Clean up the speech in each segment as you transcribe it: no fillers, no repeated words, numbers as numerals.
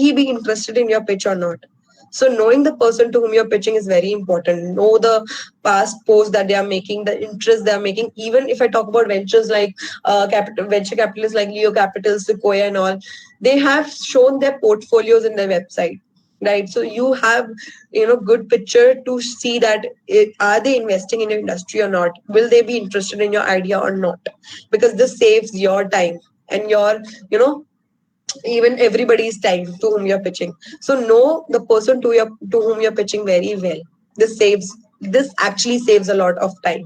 he be interested in your pitch or not? So knowing the person to whom you're pitching is very important. Know the past posts that they are making, the interest they are making. Even if I talk about ventures like venture capitalists like Leo Capital, Sequoia, and all, they have shown their portfolios in their website, right? So you have good picture to see that are they investing in your industry or not? Will they be interested in your idea or not? Because this saves your time and your even everybody's time to whom you're pitching. So know the person to whom you're pitching very well. This actually saves a lot of time,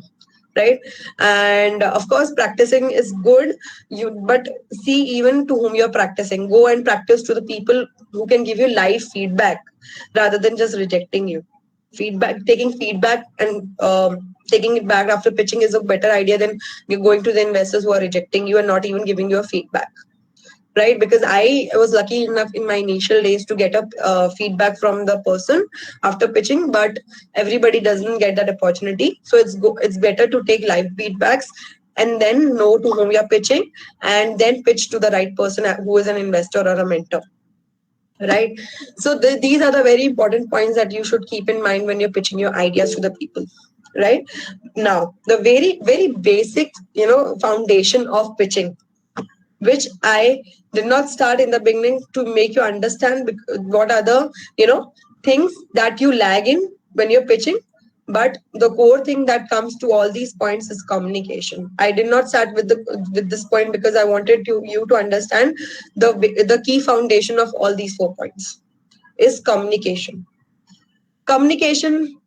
right? And of course practicing is good, but see even to whom you're practicing. Go and practice to the people who can give you live feedback rather than just rejecting you. Taking feedback and taking it back after pitching is a better idea than you going to the investors who are rejecting you and not even giving you a feedback, right? Because I was lucky enough in my initial days to get a feedback from the person after pitching, but everybody doesn't get that opportunity. So it's better to take live feedbacks and then know to whom you're pitching, and then pitch to the right person who is an investor or a mentor, right? So these are the very important points that you should keep in mind when you're pitching your ideas to the people, right? Now the very very basic foundation of pitching, which I did not start in the beginning to make you understand what are the things that you lag in when you're pitching. But the core thing that comes to all these points is communication. I did not start with this point because I wanted you to understand the key foundation of all these 4 points is communication. Communication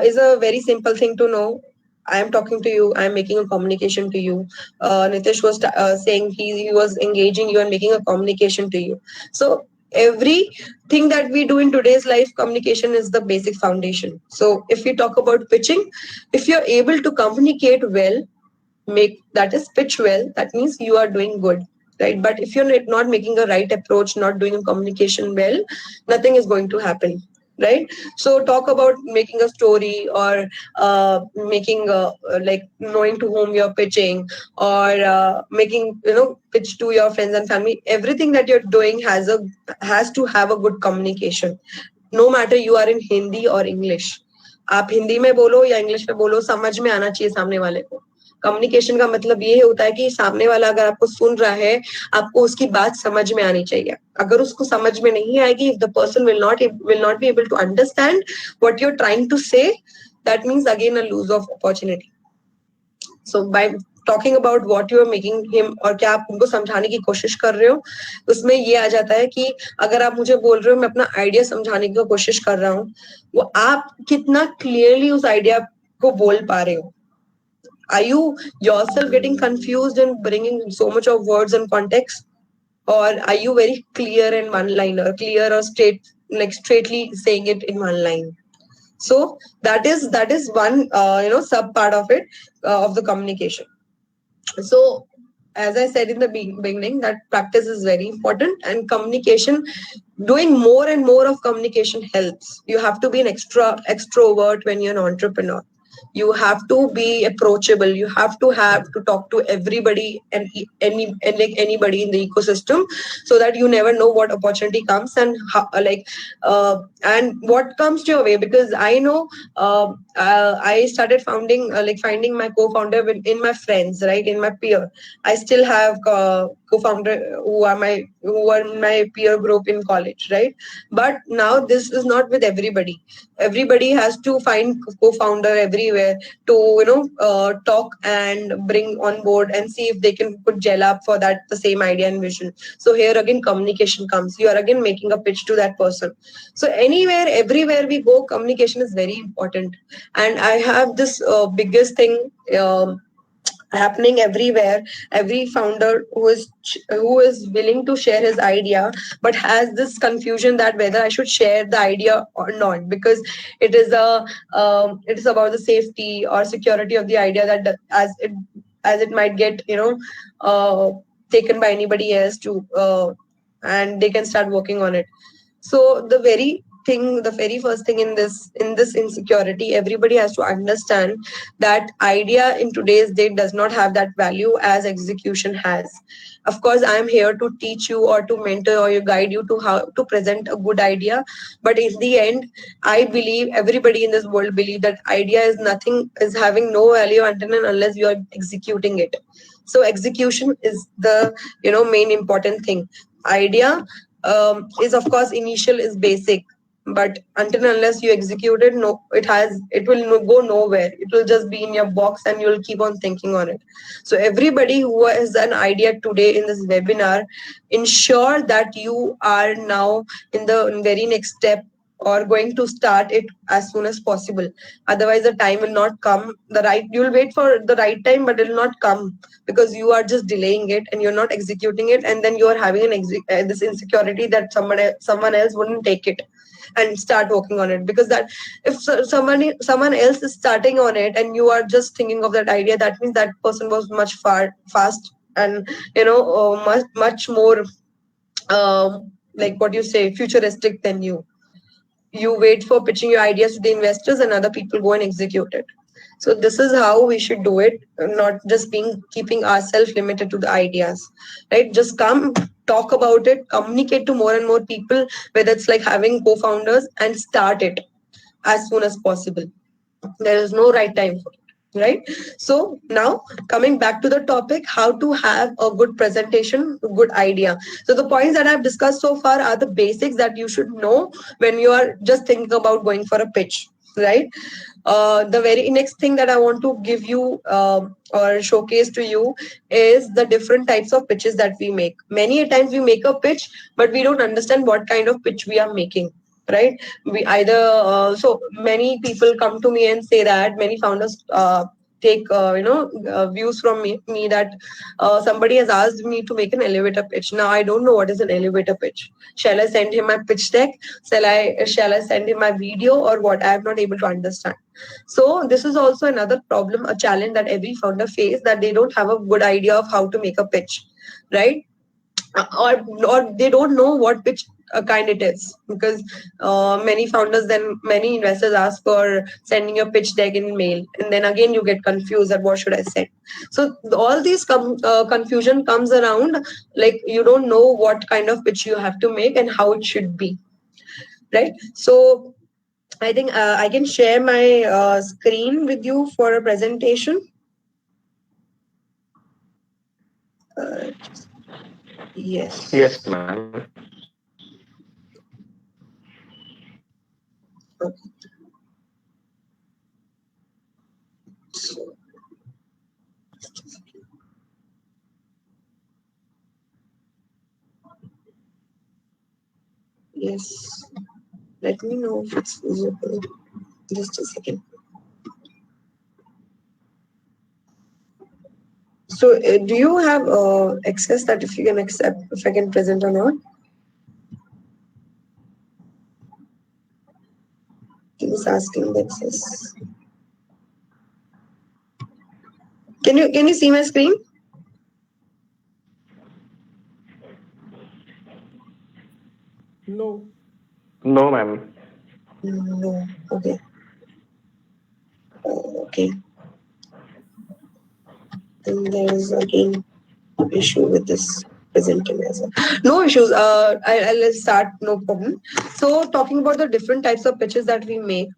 is a very simple thing to know. I am talking to you. I am making a communication to you. Nitish was saying he was engaging you and making a communication to you. So everything that we do in today's life, communication is the basic foundation. So if we talk about pitching, if you're able to communicate well, pitch well, that means you are doing good, right? But if you're not making a right approach, not doing a communication well, nothing is going to happen, right? So talk about making a story or making like knowing to whom you're pitching, or making pitch to your friends and family. Everything that you're doing has to have a good communication. No matter you are in Hindi or English, आप हिंदी में बोलो या English में बोलो, समझ में आना चाहिए सामने वाले को. कम्युनिकेशन का मतलब ये होता है कि सामने वाला अगर आपको सुन रहा है, आपको उसकी बात समझ में आनी चाहिए. अगर उसको समझ में नहीं आएगी, if the person will not be able to understand what you're trying to say, that means again a lose of opportunity. So by talking about what you are making him, और क्या आप उनको समझाने की कोशिश कर रहे हो, उसमें ये आ जाता है कि अगर आप मुझे बोल रहे हो मैं अपना आइडिया समझाने की कोशिश कर रहा हूँ, वो आप कितना क्लियरली उस आइडिया को बोल पा रहे हो. Are you yourself getting confused and bringing so much of words and context, or are you very clear and one-liner, clear or straight, like straightly saying it in one line? So that is one sub part of it, of the communication. So as I said in the beginning, that practice is very important, and communication, doing more and more of communication helps. You have to be an extrovert when you're an entrepreneur. You have to be approachable. You have to talk to everybody and like anybody in the ecosystem, so that you never know what opportunity comes and how, and what comes to your way. Because I know I started finding my co-founder in my friends, right, in my peer. I still have co-founder who are in my peer group in college, right? But now this is not with everybody. Everybody has to find co-founder everywhere to talk and bring on board and see if they can put gel up for that the same idea and vision. So here again communication comes. You are again making a pitch to that person. So everywhere we go, communication is very important. And I have this biggest thing happening everywhere. Every founder who is willing to share his idea, but has this confusion that whether I should share the idea or not, because it is about the safety or security of the idea, that as it might get taken by anybody else to and they can start working on it. So the very first thing in this insecurity, everybody has to understand that idea in today's date does not have that value as execution has. Of course, I am here to teach you or to mentor or you guide you to how to present a good idea. But in the end, I believe everybody in this world believe that idea is nothing, is having no value until and unless you are executing it. So execution is the main important thing. Idea is of course initial, is basic, but until and unless you execute it, no, it will go nowhere. It will just be in your box and you'll keep on thinking on it. So everybody who has an idea today in this webinar, ensure that you are now in the very next step or going to start it as soon as possible. Otherwise the time will not come. You'll wait for the right time, but it will not come because you are just delaying it and you're not executing it, and then you are having this insecurity that someone else wouldn't take it and start working on it. Because that if someone else is starting on it and you are just thinking of that idea, that means that person was much fast and much more like what you say, futuristic than you. You wait for pitching your ideas to the investors and other people go and execute it. So this is how we should do it, not just keeping ourselves limited to the ideas, right? Just come, talk about it, communicate to more and more people, whether it's like having co-founders, and start it as soon as possible. There is no right time for it, right? So now coming back to the topic, how to have a good presentation, a good idea. So the points that I've discussed so far are the basics that you should know when you are just thinking about going for a pitch, right? The very next thing that I want to give you or showcase to you is the different types of pitches that we make. Many a times we make a pitch, but we don't understand what kind of pitch we are making, right? We either so many people come to me and say that many founders take views from me that somebody has asked me to make an elevator pitch. Now I don't know what is an elevator pitch. Shall I send him my pitch deck? Shall I send him my video, or what? I am not able to understand. So this is also another problem, a challenge that every founder face, that they don't have a good idea of how to make a pitch, right? Or they don't know what pitch kind it is, because many investors ask for sending your pitch deck in mail, and then again you get confused that what should I send. So all these confusion comes around, like you don't know what kind of pitch you have to make and how it should be, right? So I think I can share my screen with you for a presentation. Yes. Yes, ma'am. Okay. So, yes. Let me know if it's visible. Just a second. So, do you have access that if you can accept, if I can present or not? He's asking the access. Can you see my screen? No. No, ma'am. No. Okay. Okay. And there is again issue with this presenting as well. No issues. I'll start. No problem. So, talking about the different types of pitches that we make,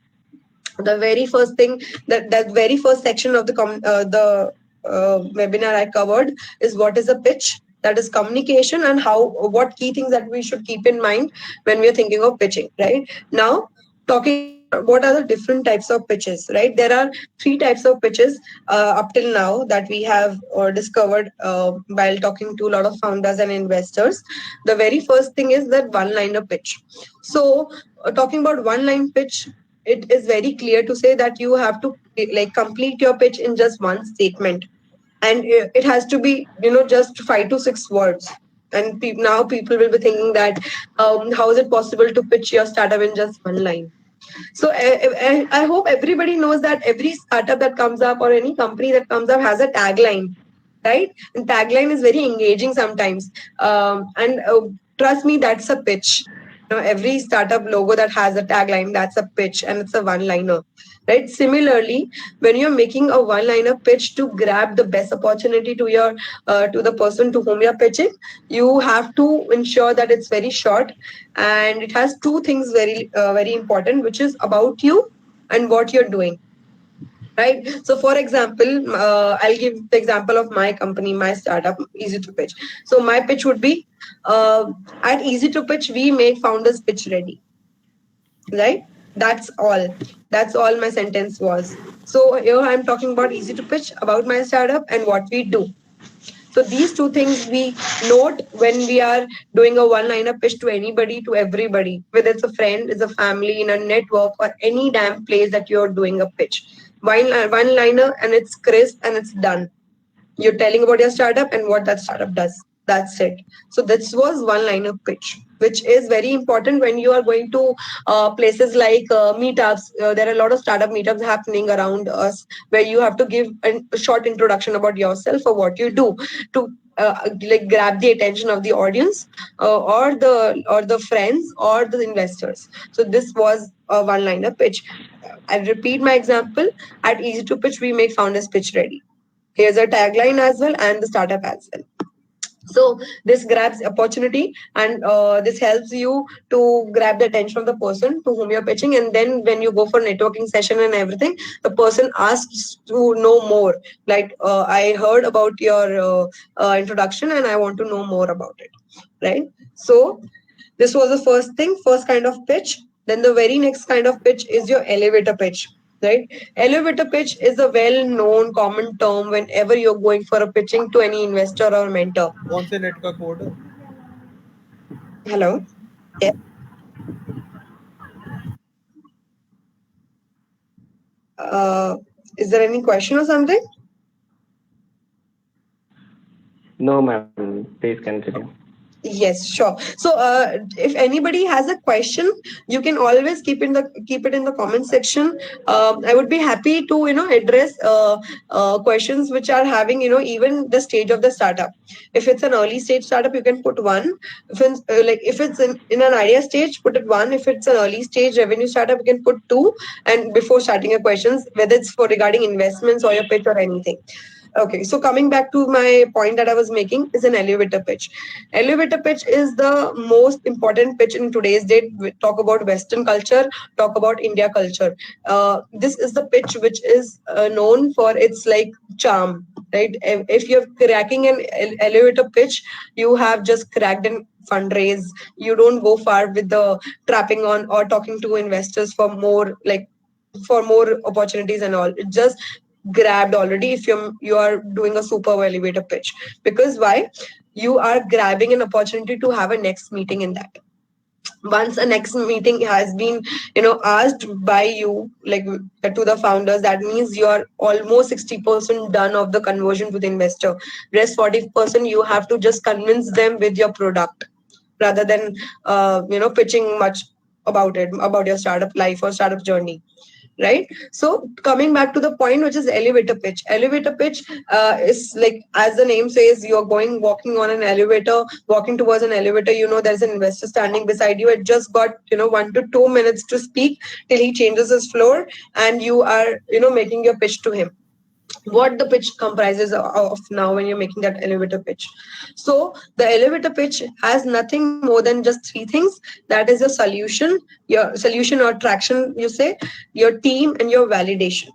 the very first thing, that very first section of the webinar I covered is what is a pitch. That is communication and what key things that we should keep in mind when we are thinking of pitching. Right now, talking about what are the different types of pitches. Right, there are three types of pitches up till now that we have discovered while talking to a lot of founders and investors. The very first thing is that one-liner pitch. So, talking about one-line pitch, it is very clear to say that you have to like complete your pitch in just one statement, and it has to be just 5 to 6 words. And now people will be thinking that how is it possible to pitch your startup in just one line? So I hope everybody knows that every startup that comes up or any company that comes up has a tagline, right? And tagline is very engaging sometimes, and trust me, that's a pitch. every startup logo that has a tagline, that's a pitch and it's a one liner, right? Similarly, when you're making a one liner pitch to grab the best opportunity to your to the person to whom you're pitching, you have to ensure that it's very short and it has two things very important, which is about you and what you're doing, right? So for example, I'll give the example of my company, my startup, Easy to Pitch. So my pitch would be, uh, at Easy to Pitch we make founders pitch ready, right? That's all my sentence was. So here I'm talking about Easy to Pitch, about my startup and what we do. So these two things we note when we are doing a one-liner pitch to anybody, to everybody, whether it's a friend, it's a family, in a network, or any damn place that you're doing a pitch. One-liner and it's crisp and it's done. You're telling about your startup and what that startup does. That's it. So this was one-liner pitch, which is very important when you are going to places like meetups. There are a lot of startup meetups happening around us where you have to give a short introduction about yourself or what you do to like grab the attention of the audience, or the friends or the investors. So this was a one-liner pitch. I'll repeat my example. At Easy to Pitch, we make founders pitch ready. Here's a tagline as well and the startup as well. So this grabs opportunity, and this helps you to grab the attention of the person to whom you're pitching. And then when you go for networking session and everything, the person asks to know more. Like, I heard about your introduction and I want to know more about it, right? So this was the first kind of pitch. Then the very next kind of pitch is your elevator pitch, right? Elevator pitch is a well-known common term whenever you're going for a pitching to any investor or mentor. कौन से net का code है? Hello? Yeah. Is there any question or something? No, ma'am. Please continue. Yes, sure. So, if anybody has a question, you can always keep it in the comment section. I would be happy to address questions which are having even the stage of the startup. If it's an early stage startup, you can put one. If it's in an idea stage, put it one. If it's an early stage revenue startup, you can put two. And before starting your questions, whether it's for regarding investments or your pitch or anything. Okay, so coming back to my point that I was making is an elevator pitch. Elevator pitch is the most important pitch in today's date. We talk about Western culture, talk about India culture. This is the pitch which is known for its like charm, right? If you're cracking an elevator pitch, you have just cracked an fundraise. You don't go far with the trapping on or talking to investors for more opportunities and all. It just grabbed already if you are doing a super elevator pitch. Because why? You are grabbing an opportunity to have a next meeting in that. Once a next meeting has been asked by you, like to the founders, that means you are almost 60% done of the conversion to the investor. Rest 40% you have to just convince them with your product, rather than pitching much about your startup life or startup journey, right? So coming back to the point, which is elevator pitch. Elevator pitch is like, as the name says, you're walking on an elevator, walking towards an elevator. There's an investor standing beside you. It just got 1 to 2 minutes to speak till he changes his floor, and you are making your pitch to him. What the pitch comprises of now when you're making that elevator pitch. So the elevator pitch has nothing more than just three things. That is your solution or traction, you say, your team, and your validation,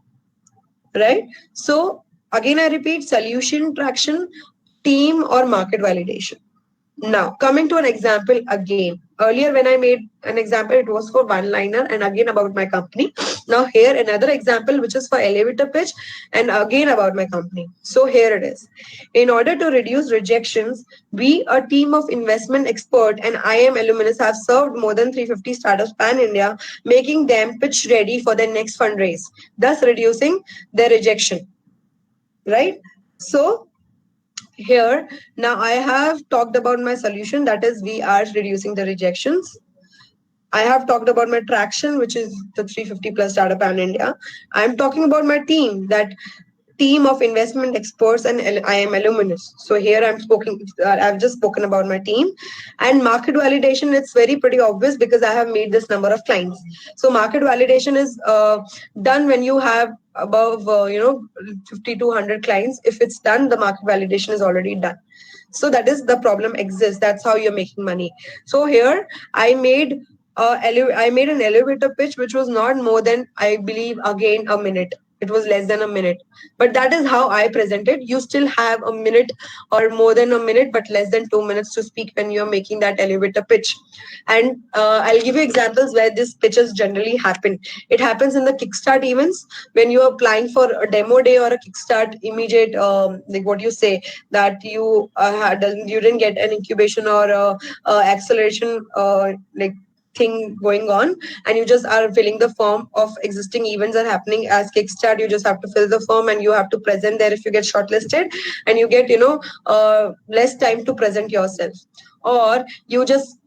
right? So again, I repeat: solution, traction, team, or market validation. Now, coming to an example again. Earlier, when I made an example, it was for one liner and again about my company. Now, here another example, which is for elevator pitch and again about my company. So, here it is. In order to reduce rejections, we, a team of investment expert and IIM alumnus, have served more than 350 startups pan India, making them pitch ready for their next fundraise, thus reducing their rejection. Right? So, here now I have talked about my solution, that is we are reducing the rejections. I have talked about my traction, which is the 350 plus startup pan India. I'm talking about my team, that team of investment experts and I am alumnus. So here I've just spoken about my team. And market validation, it's very pretty obvious because I have made this number of clients. So market validation is done when you have above 50 to 100 clients. If it's done, the market validation is already done. So that is the problem exists. That's how you're making money. So here I made I made an elevator pitch which was not more than, I believe, again a minute. It was less than a minute. But that is how I presented. You still have a minute or more than a minute, but less than 2 minutes to speak when you're making that elevator pitch. And I'll give you examples where these pitches generally happen. It happens in the Kickstart events when you're applying for a demo day or a Kickstart immediate, like what you say, that you didn't get an incubation or acceleration like thing going on, and you just are filling the form of existing events are happening as Kickstart. You just have to fill the form and you have to present there if you get shortlisted, and you get less time to present yourself. Or you just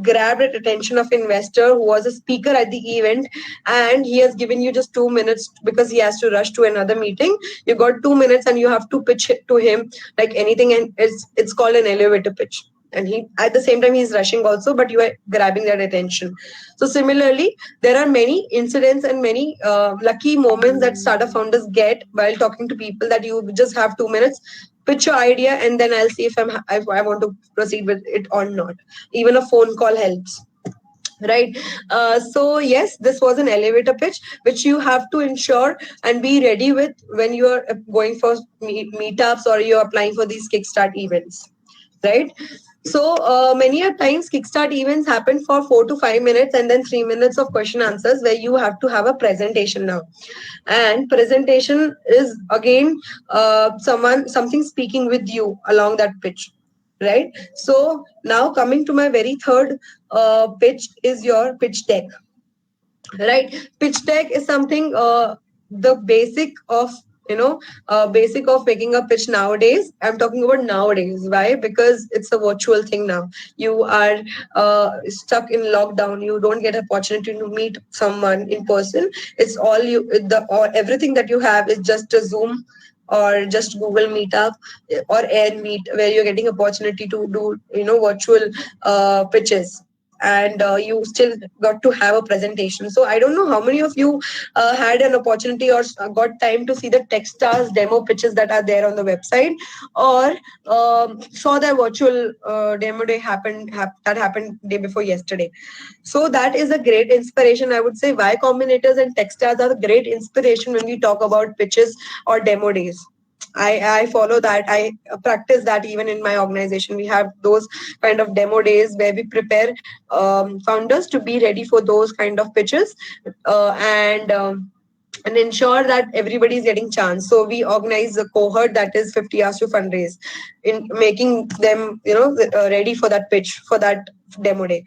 grabbed the attention of investor who was a speaker at the event, and he has given you just 2 minutes because he has to rush to another meeting. You got 2 minutes and you have to pitch it to him like anything, and it's called an elevator pitch. And he at the same time he's rushing also, but you are grabbing that attention. So similarly, there are many incidents and many lucky moments that startup founders get while talking to people, that you just have 2 minutes, pitch your idea, and then I'll see if I want to proceed with it or not. Even a phone call helps, right? So yes, this was an elevator pitch which you have to ensure and be ready with when you are going for meetups or you're applying for these Kickstart events, right? So many a times Kickstart events happen for 4 to 5 minutes and then 3 minutes of question answers where you have to have a presentation now. And presentation is again something speaking with you along that pitch, right? So now coming to my very third pitch is your pitch deck, right? Pitch deck is something the basic of making a pitch nowadays. I'm talking about nowadays. Why? Because it's a virtual thing now. You are stuck in lockdown. You don't get opportunity to meet someone in person. It's all everything that you have is just a Zoom or just Google Meetup or Air Meet, where you're getting opportunity to do virtual pitches, and you still got to have a presentation. So I don't know how many of you had an opportunity or got time to see the Techstars demo pitches that are there on the website, or saw the virtual demo day that happened day before yesterday. So that is a great inspiration. I would say Y Combinators and Techstars are a great inspiration when we talk about pitches or demo days. I follow that. I practice that even in my organization. We have those kind of demo days where we prepare founders to be ready for those kind of pitches, and ensure that everybody is getting chance. So we organize a cohort that is 50 hours to fundraise, in making them ready for that pitch, for that demo day.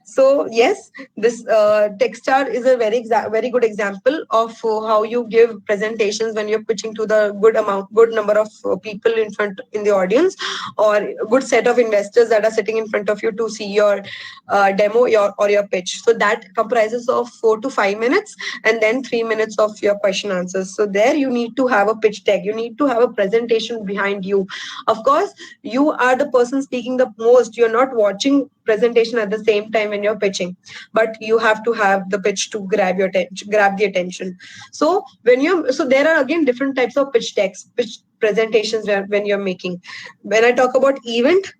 So yes, this Techstar is a very good example of how you give presentations when you're pitching to the good number of people in the audience, or a good set of investors that are sitting in front of you to see your demo or your pitch. So that comprises of 4 to 5 minutes, and then 3 minutes of your question answers. So there you need to have a pitch deck. You need to have a presentation behind you. Of course, you are the person speaking the most. You're not watching presentation at the same time when you're pitching, but you have to have the pitch to grab the attention. So there are again different types of pitch decks, pitch presentations when you're making. When I talk about event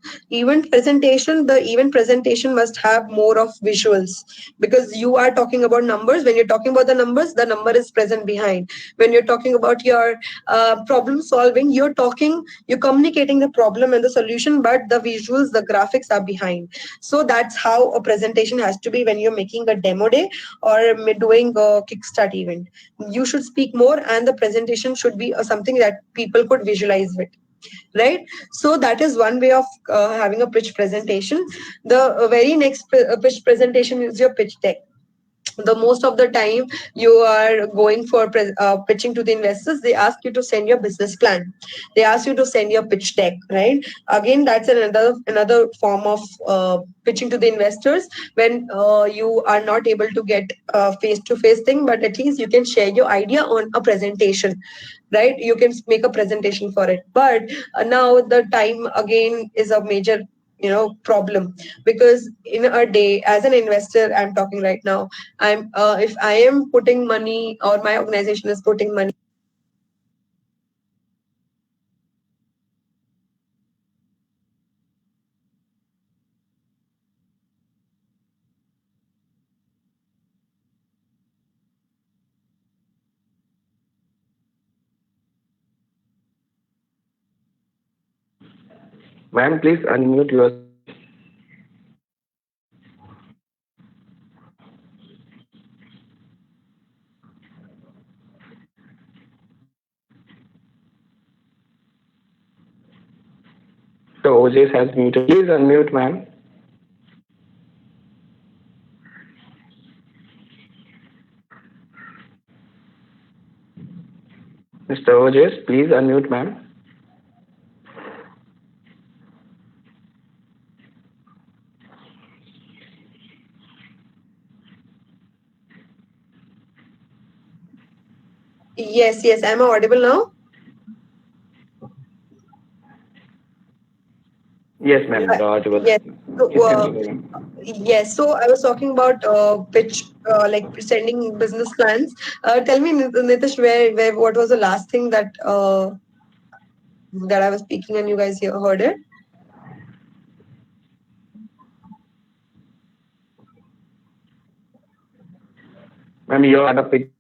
presentation, the event presentation must have more of visuals, because you are talking about numbers. When you're talking about the numbers, the number is present behind. When you're talking about your problem solving, you're communicating the problem and the solution, but the visuals, the graphics are behind. So that's how a presentation has to be when you're making a demo day or doing a Kickstart event. You should speak more, and the presentation should be something that people could visualize with, right? So that is one way of having a pitch presentation. The very next pitch presentation is your pitch deck. the most of the time you are going for pitching to the investors, they ask you to send your business plan, they ask you to send your pitch deck, right? Again, that's another form of pitching to the investors, when you are not able to get face to face thing, but at least you can share your idea on a presentation, right? You can make a presentation for it. But now the time again is a major problem, because in a day, as an investor, I'm talking right now, I'm if I am putting money, or my organization is putting money. Ma'am, please unmute yourself. So OJS has muted. Please unmute, ma'am. Mr. OJS, please unmute, ma'am. Yes, am I audible now? Yes, ma'am. Uh, You're audible. yes. So, Please continue, ma'am. yes. So I was talking about pitch, like sending business plans. Tell me, Nitish, where, what was the last thing that I was speaking and you guys heard it? Ma'am, you're at a pitch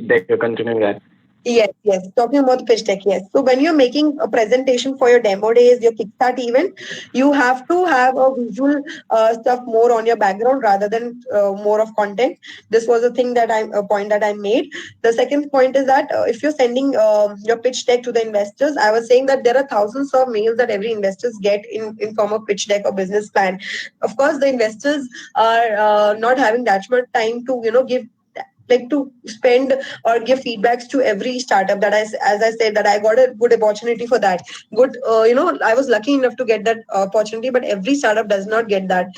deck. You're continuing that. Yes. Talking about the pitch deck, yes. So when you're making a presentation for your demo days, your Kickstart event, you have to have a visual stuff more on your background rather than more of content. This was a point that I made. The second point is that if you're sending your pitch deck to the investors, I was saying that there are thousands of mails that every investors get in form of pitch deck or business plan. Of course, the investors are not having that much time to give, like, to spend or give feedbacks to every startup that as I said, that I got a good opportunity for that. Good, I was lucky enough to get that opportunity, but every startup does not get that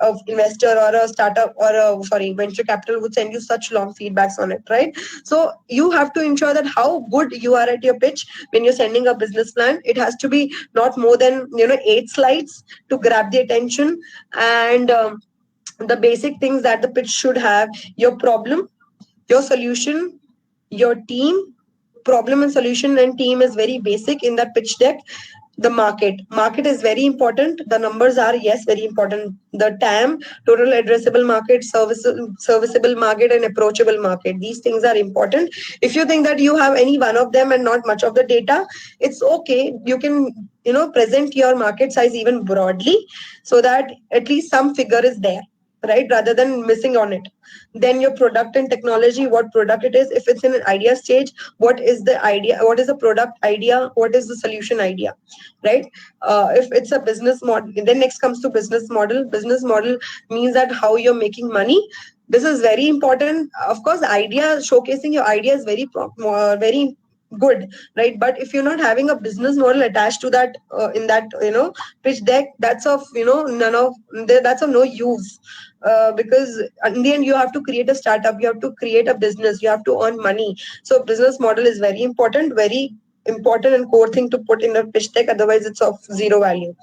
of investor or a startup or a sorry venture capital would send you such long feedbacks on it, right? So you have to ensure that how good you are at your pitch. When you're sending a business plan, it has to be not more than 8 slides to grab the attention. And the basic things that the pitch should have: your problem, your solution, your team. Problem and solution and team is very basic in that pitch deck. The market is very important. The numbers are, yes, very important. The TAM, total addressable market, serviceable market, and approachable market, these things are important. If you think that you have any one of them and not much of the data, it's okay. You can present your market size even broadly, so that at least some figure is there, right, rather than missing on it. Then your product and technology, what product it is. If it's in an idea stage, what is the idea, what is the product idea, what is the solution idea, right? If it's a business model, then next comes to business model. Business model means that how you're making money. This is very important. Of course, idea, showcasing your idea is very good, right? But if you're not having a business model attached to that, in that pitch deck, that's of none of that's of no use. Because in the end, you have to create a startup, you have to create a business, you have to earn money. So business model is very important, very important and core thing to put in the pitch deck. Otherwise, it's of zero value.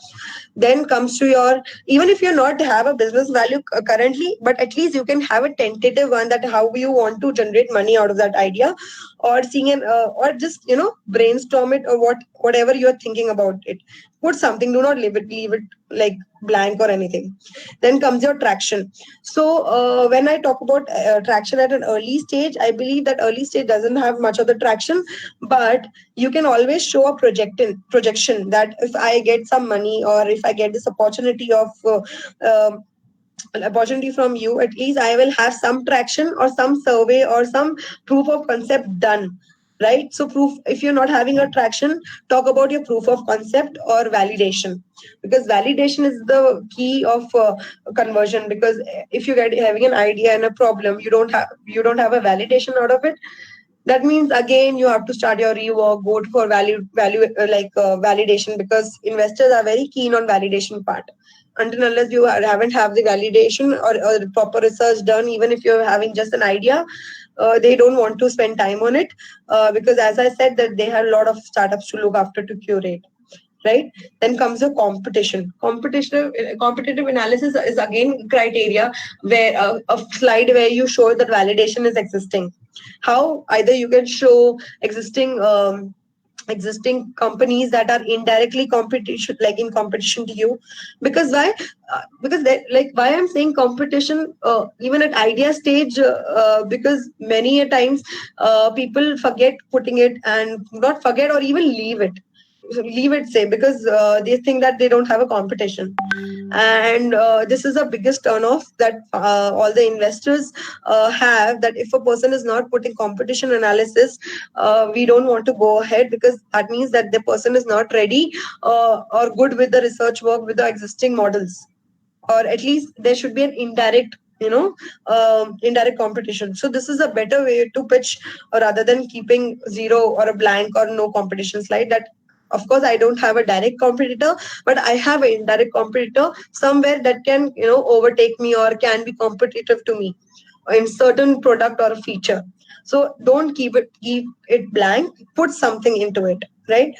Then comes to your, even if you're not have a business value currently, but at least you can have a tentative one, that how you want to generate money out of that idea, or seeing an or just brainstorm it, or whatever you're thinking about it. Put something, do not leave it like blank or anything. Then comes your traction. So when I talk about traction at an early stage, I believe that early stage doesn't have much of the traction, but you can always show a projection that if I get some money, or if I get this opportunity of um an opportunity from you, at least I will have some traction or some survey or some proof of concept done. right? So proof, if you're not having a traction, talk about your proof of concept or validation, because validation is the key of conversion. Because if you get having an idea and a problem, you don't have a validation out of it, that means again you have to start your rework, go for validation, because investors are very keen on validation part. Until unless you haven't have the validation or the proper research done, even if you're having just an idea, they don't want to spend time on it, because as I said that they have a lot of startups to look after to curate, right? Then comes the competition. Competitive analysis is again criteria where a slide where you show that validation is existing. How either you can show existing companies that are indirectly competition, like in competition to you. Because why? Because like why I'm saying competition, even at idea stage, because many a times people forget putting it, and not forget or even leave it say, because they think that they don't have a competition. And this is the biggest turnoff that all the investors have, that if a person is not putting competition analysis, we don't want to go ahead, because that means that the person is not ready or good with the research work with the existing models, or at least there should be an indirect competition. So this is a better way to pitch, rather than keeping zero or a blank or no competition slide. That of course I don't have a direct competitor, but I have an indirect competitor somewhere that can overtake me or can be competitive to me in certain product or a feature. So don't keep it blank, put something into it, right?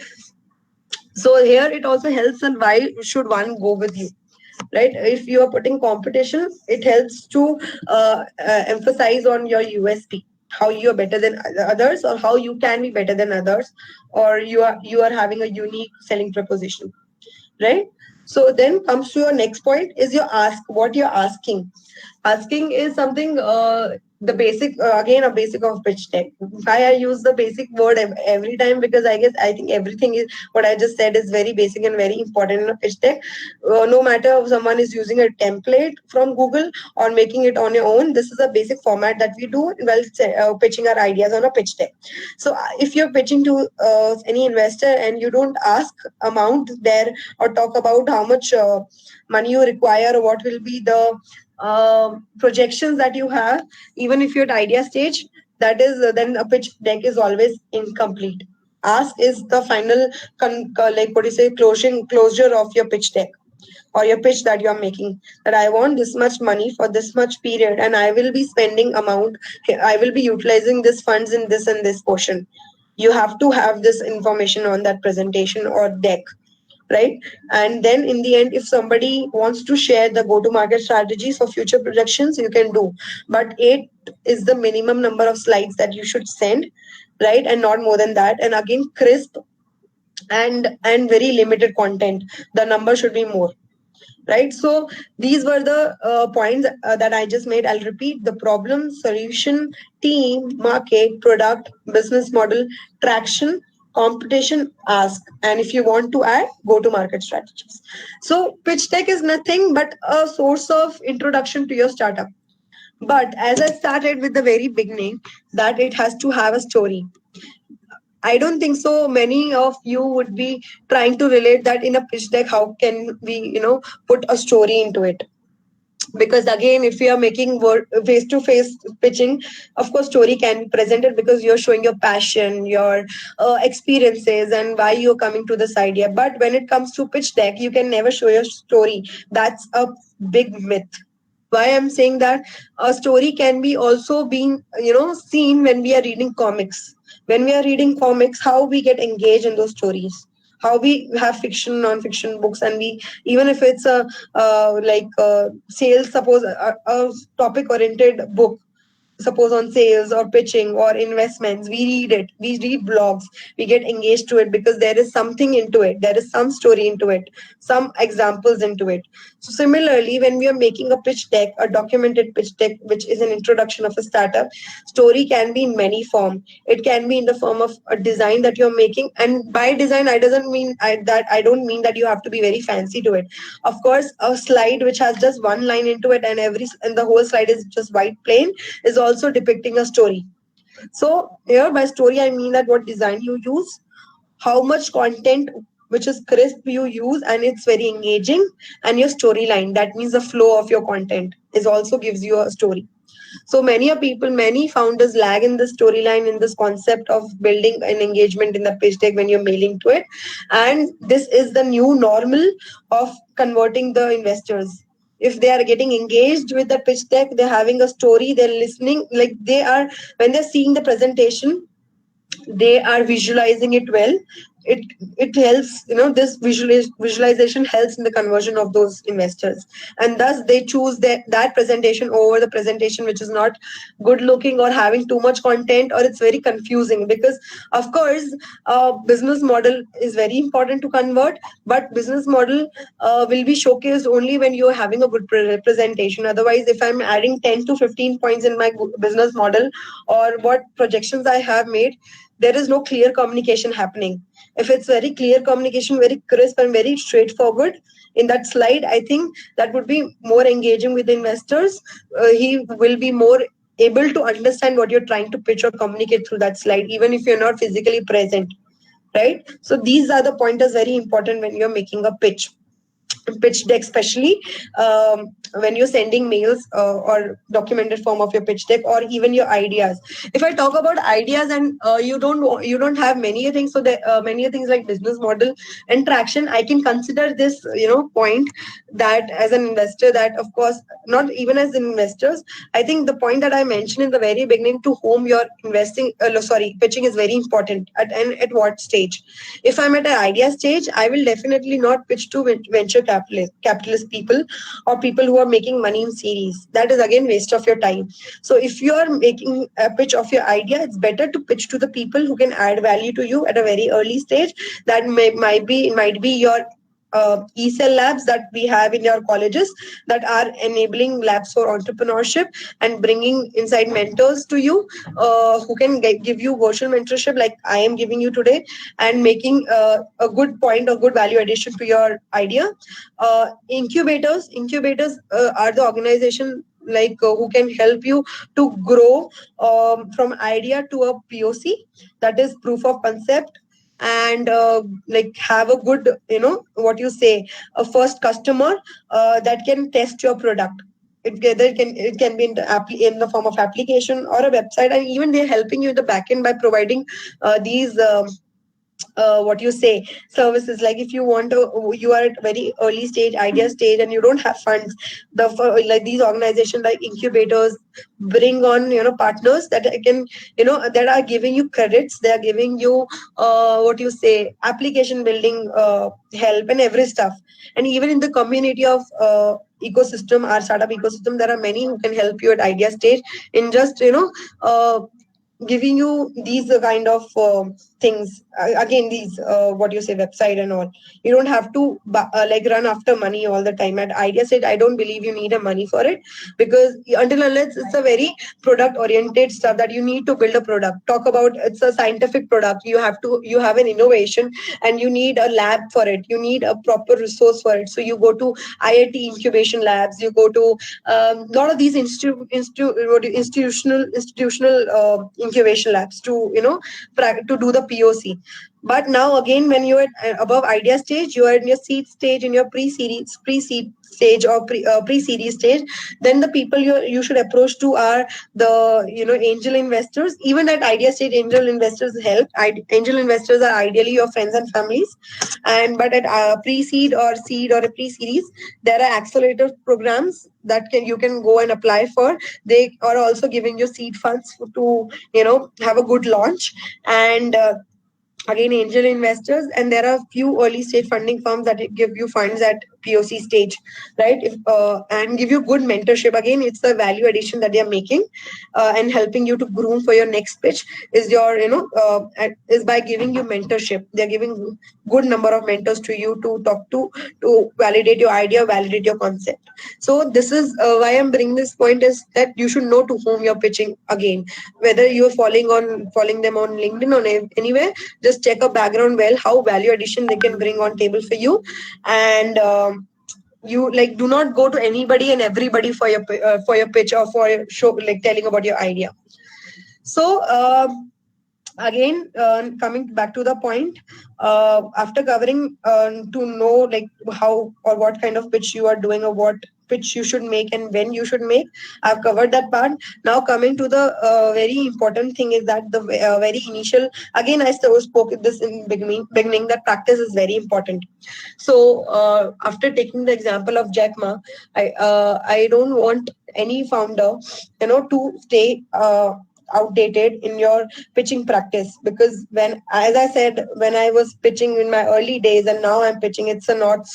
So here it also helps, and why should one go with you, right? If you are putting competition, it helps to emphasize on your USP, how you are better than others, or how you can be better than others, or you are having a unique selling proposition, right? So then comes to your next point is your ask, what you're asking is something, the basic, again a basic of pitch deck. Why I use the basic word every time, because I think everything is what I just said is very basic and very important in a pitch deck. No matter if someone is using a template from Google or making it on your own, this is a basic format that we do while pitching our ideas on a pitch deck. So if you're pitching to any investor and you don't ask amount there, or talk about how much money you require, or what will be the projections that you have, even if you're at idea stage, that is then a pitch deck is always incomplete. Ask is the final like what do you say, closure of your pitch deck or your pitch that you are making, that I want this much money for this much period, and I will be spending amount, I will be utilizing this funds in this and this portion. You have to have this information on that presentation or deck, right? And then in the end, if somebody wants to share the go to market strategies for future projections, you can do, but 8 is the minimum number of slides that you should send, right? And not more than that. And again, crisp and very limited content, the number should be more, right? So these were the points that I just made. I'll repeat: the problem, solution, team, market, product, business model, traction, competition, ask, and if you want to add, go to market strategies. So pitch deck is nothing but a source of introduction to your startup. But as I started with the very beginning, that it has to have a story. I don't think so many of you would be trying to relate that in a pitch deck. How can we, put a story into it? Because again, if you are making face-to-face pitching, of course, story can be presented, because you're showing your passion, your experiences, and why you're coming to this idea. But when it comes to pitch deck, you can never show your story. That's a big myth. Why I'm saying that? A story can be also being seen when we are reading comics. When we are reading comics, how we get engaged in those stories, how we have fiction, non-fiction books, and we, even if it's a sales, suppose a topic oriented book, suppose on sales or pitching or investments, we read it, we read blogs, we get engaged to it, because there is something into it, there is some story into it, some examples into it. So similarly, when we are making a pitch deck, a documented pitch deck, which is an introduction of a startup, story can be in many form. It can be in the form of a design that you're making, and by design I don't mean that you have to be very fancy to it. Of course, a slide which has just one line into it, and the whole slide is just white plain, is also depicting a story. So here by story, I mean that what design you use, how much content which is crisp you use and it's very engaging, and your storyline, that means the flow of your content is also gives you a story. So many founders lag in the storyline, in this concept of building an engagement in the pitch deck when you're mailing to it. And this is the new normal of converting the investors. If they are getting engaged with the pitch deck, they're having a story, they're listening, like they are, when they're seeing the presentation, they are visualizing it well. It helps, this visualization helps in the conversion of those investors, and thus they choose that presentation over the presentation which is not good looking or having too much content, or it's very confusing. Because of course, business model is very important to convert, but business model will be showcased only when you're having a good presentation. Otherwise, if I'm adding 10 to 15 points in my business model or what projections I have made, there is no clear communication happening. If it's very clear communication, very crisp and very straightforward in that slide, I think that would be more engaging with investors. He will be more able to understand what you're trying to pitch or communicate through that slide, even if you're not physically present, right? So these are the pointers very important when you're making a pitch deck, especially when you're sending mails or documented form of your pitch deck, or even your ideas. If I talk about ideas, and you don't have many things, so there many things like business model and traction, I can consider this point, that as an investor, that of course, not even as investors, I think the point that I mentioned in the very beginning, to whom you're investing, pitching is very important, and at what stage. If I'm at an idea stage, I will definitely not pitch to venture capitalist people, or people who are making money in series. That is again waste of your time. So if you are making a pitch of your idea, it's better to pitch to the people who can add value to you at a very early stage. That might be your ESL labs that we have in your colleges, that are enabling labs for entrepreneurship and bringing inside mentors to you, who can give you virtual mentorship like I am giving you today, and making a good point or good value addition to your idea. Incubators are the organization like who can help you to grow from idea to a POC, that is proof of concept, and like have a good, what you say, a first customer that can test your product. It can be in the form of application or a website, and even they're helping you in the back end by providing these what you say, services. Like if you are at very early stage, idea stage, and you don't have funds, like these organizations like incubators bring on partners that can, that are giving you credits, they are giving you what you say, application building help and every stuff. And even in the community of ecosystem, our startup ecosystem, there are many who can help you at idea stage in just giving you these kind of things. Again, these what you say, website and all. You don't have to like run after money all the time. At idea stage, I don't believe you need a money for it, because until unless it's a very product oriented stuff that you need to build a product. Talk about, it's a scientific product, you have an innovation, and you need a lab for it, you need a proper resource for it. So you go to IIT incubation labs, you go to lot of these institutional incubation labs to to do the POC. But now again, when you're at above idea stage, you are in your seed stage, in your pre-seed stage, or pre-series stage. Then the people you should approach to are the angel investors. Even at idea stage, angel investors help. Angel investors are ideally your friends and families. And but at pre-seed or seed or a pre-series, there are accelerator programs that you can go and apply for. They are also giving you seed funds to have a good launch. And again, angel investors, and there are few early stage funding firms that give you funds at POC stage, right? And give you good mentorship. Again, it's the value addition that they are making, and helping you to groom for your next pitch is your is by giving you mentorship. They're giving good number of mentors to you to talk to validate your idea, validate your concept. So this is why I'm bringing this point, is that you should know to whom you're pitching. Again, whether you're following them on LinkedIn or anywhere, just check a background well, how value addition they can bring on table for you. And you like do not go to anybody and everybody for your pitch or for your show, like telling about your idea. So again, coming back to the point, after covering to know like how or what kind of pitch you are doing or what pitch you should make and when you should make, I've covered that part. Now coming to the very important thing is that the very initial, again I still spoke this in beginning that practice is very important. So after taking the example of Jack Ma, I don't want any founder, to stay outdated in your pitching practice, because when, as I said, when I was pitching in my early days and now I'm pitching, it's a north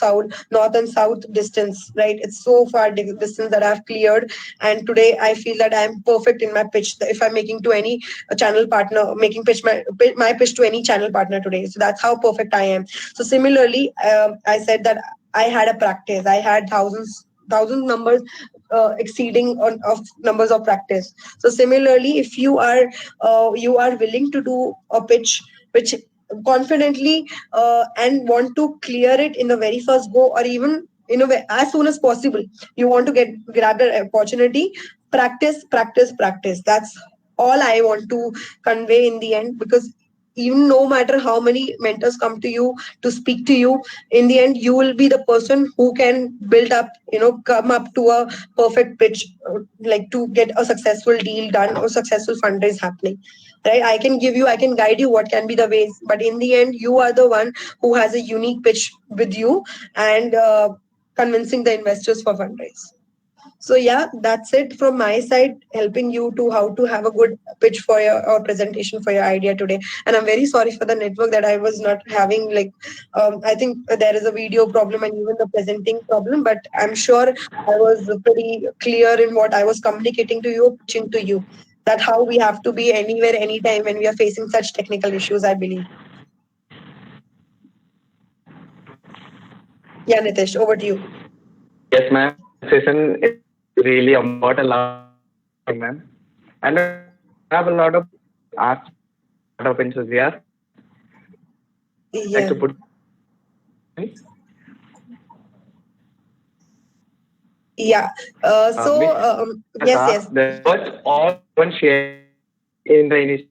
and south distance, right? It's so far distance that I've cleared, and today I feel that I'm perfect in my pitch if I'm making to any channel partner, making my pitch to any channel partner today. So that's how perfect I am. So similarly, I said that I had a practice. I had thousands numbers exceeding on of numbers of practice. So similarly, if you are willing to do a pitch which confidently and want to clear it in the very first go, or even as soon as possible, you want to grab the opportunity. Practice. That's all I want to convey in the end, because even no matter how many mentors come to you to speak to you, in the end you will be the person who can build up, come up to a perfect pitch, like to get a successful deal done or successful fundraise happening, right? I can guide you what can be the ways, but in the end you are the one who has a unique pitch with you, and convincing the investors for fundraise. So yeah, that's it from my side, helping you to how to have a good pitch for your or presentation for your idea today. And I'm very sorry for the network that I was not having. Like, I think there is a video problem and even the presenting problem, but I'm sure I was pretty clear in what I was communicating to you, pitching to you. That how we have to be anywhere, anytime when we are facing such technical issues, I believe. Yeah, Nitesh, over to you. Yes, ma'am. Session is really about a lot, ma'am. And I have a lot of ask, a lot of enthusiasts like Yeah. to put. Yeah. Miss has Yes, yes. asked the first all one share in the initial.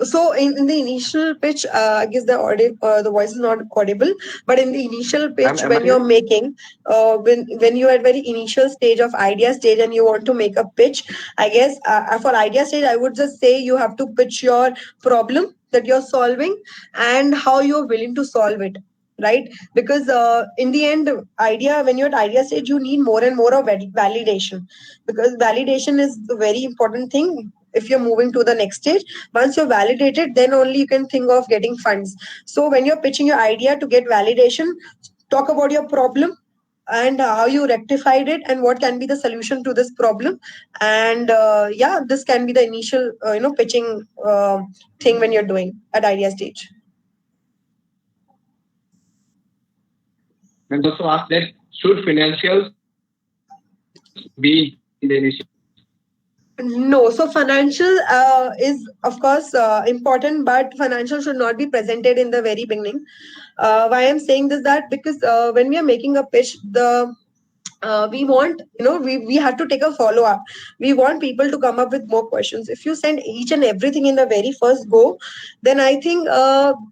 So in the initial pitch, I guess the voice is not audible. But in the initial Ma'am, pitch, am I when you're here? making, when you are at very initial stage of idea stage and you want to make a pitch, I guess for idea stage, I would just say you have to pitch your problem that you're solving and how you're willing to solve it, right? Because in the end, idea when you're at idea stage, you need more and more of validation, because validation is the very important thing if you're moving to the next stage. Once you're validated, then only you can think of getting funds. So when you're pitching your idea to get validation, talk about your problem and how you rectified it and what can be the solution to this problem. And yeah, this can be the initial pitching thing when you're doing at idea stage. And also ask that should financials be in the initial. No, so financial is of course important, but financial should not be presented in the very beginning. Why I'm saying this, that because when we are making a pitch, we want, we have to take a follow up. We want people to come up with more questions. If you send each and everything in the very first go, then I think there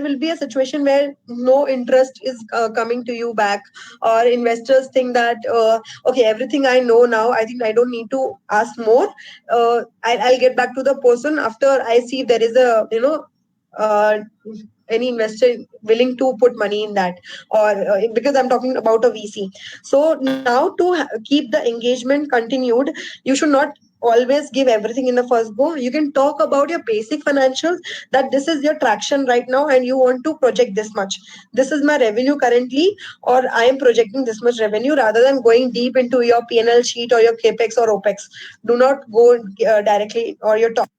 will be a situation where no interest is coming to you back, or investors think that okay, everything I know now, I think I don't need to ask more. I'll get back to the person after I see if there is a uh, any investor willing to put money in that, or because I'm talking about a VC. So now to keep the engagement continued, you should not always give everything in the first go. You can talk about your basic financials, that this is your traction right now and you want to project this much, this is my revenue currently, or I am projecting this much revenue, rather than going deep into your P&L sheet or your capex or opex. Do not go directly, or your top.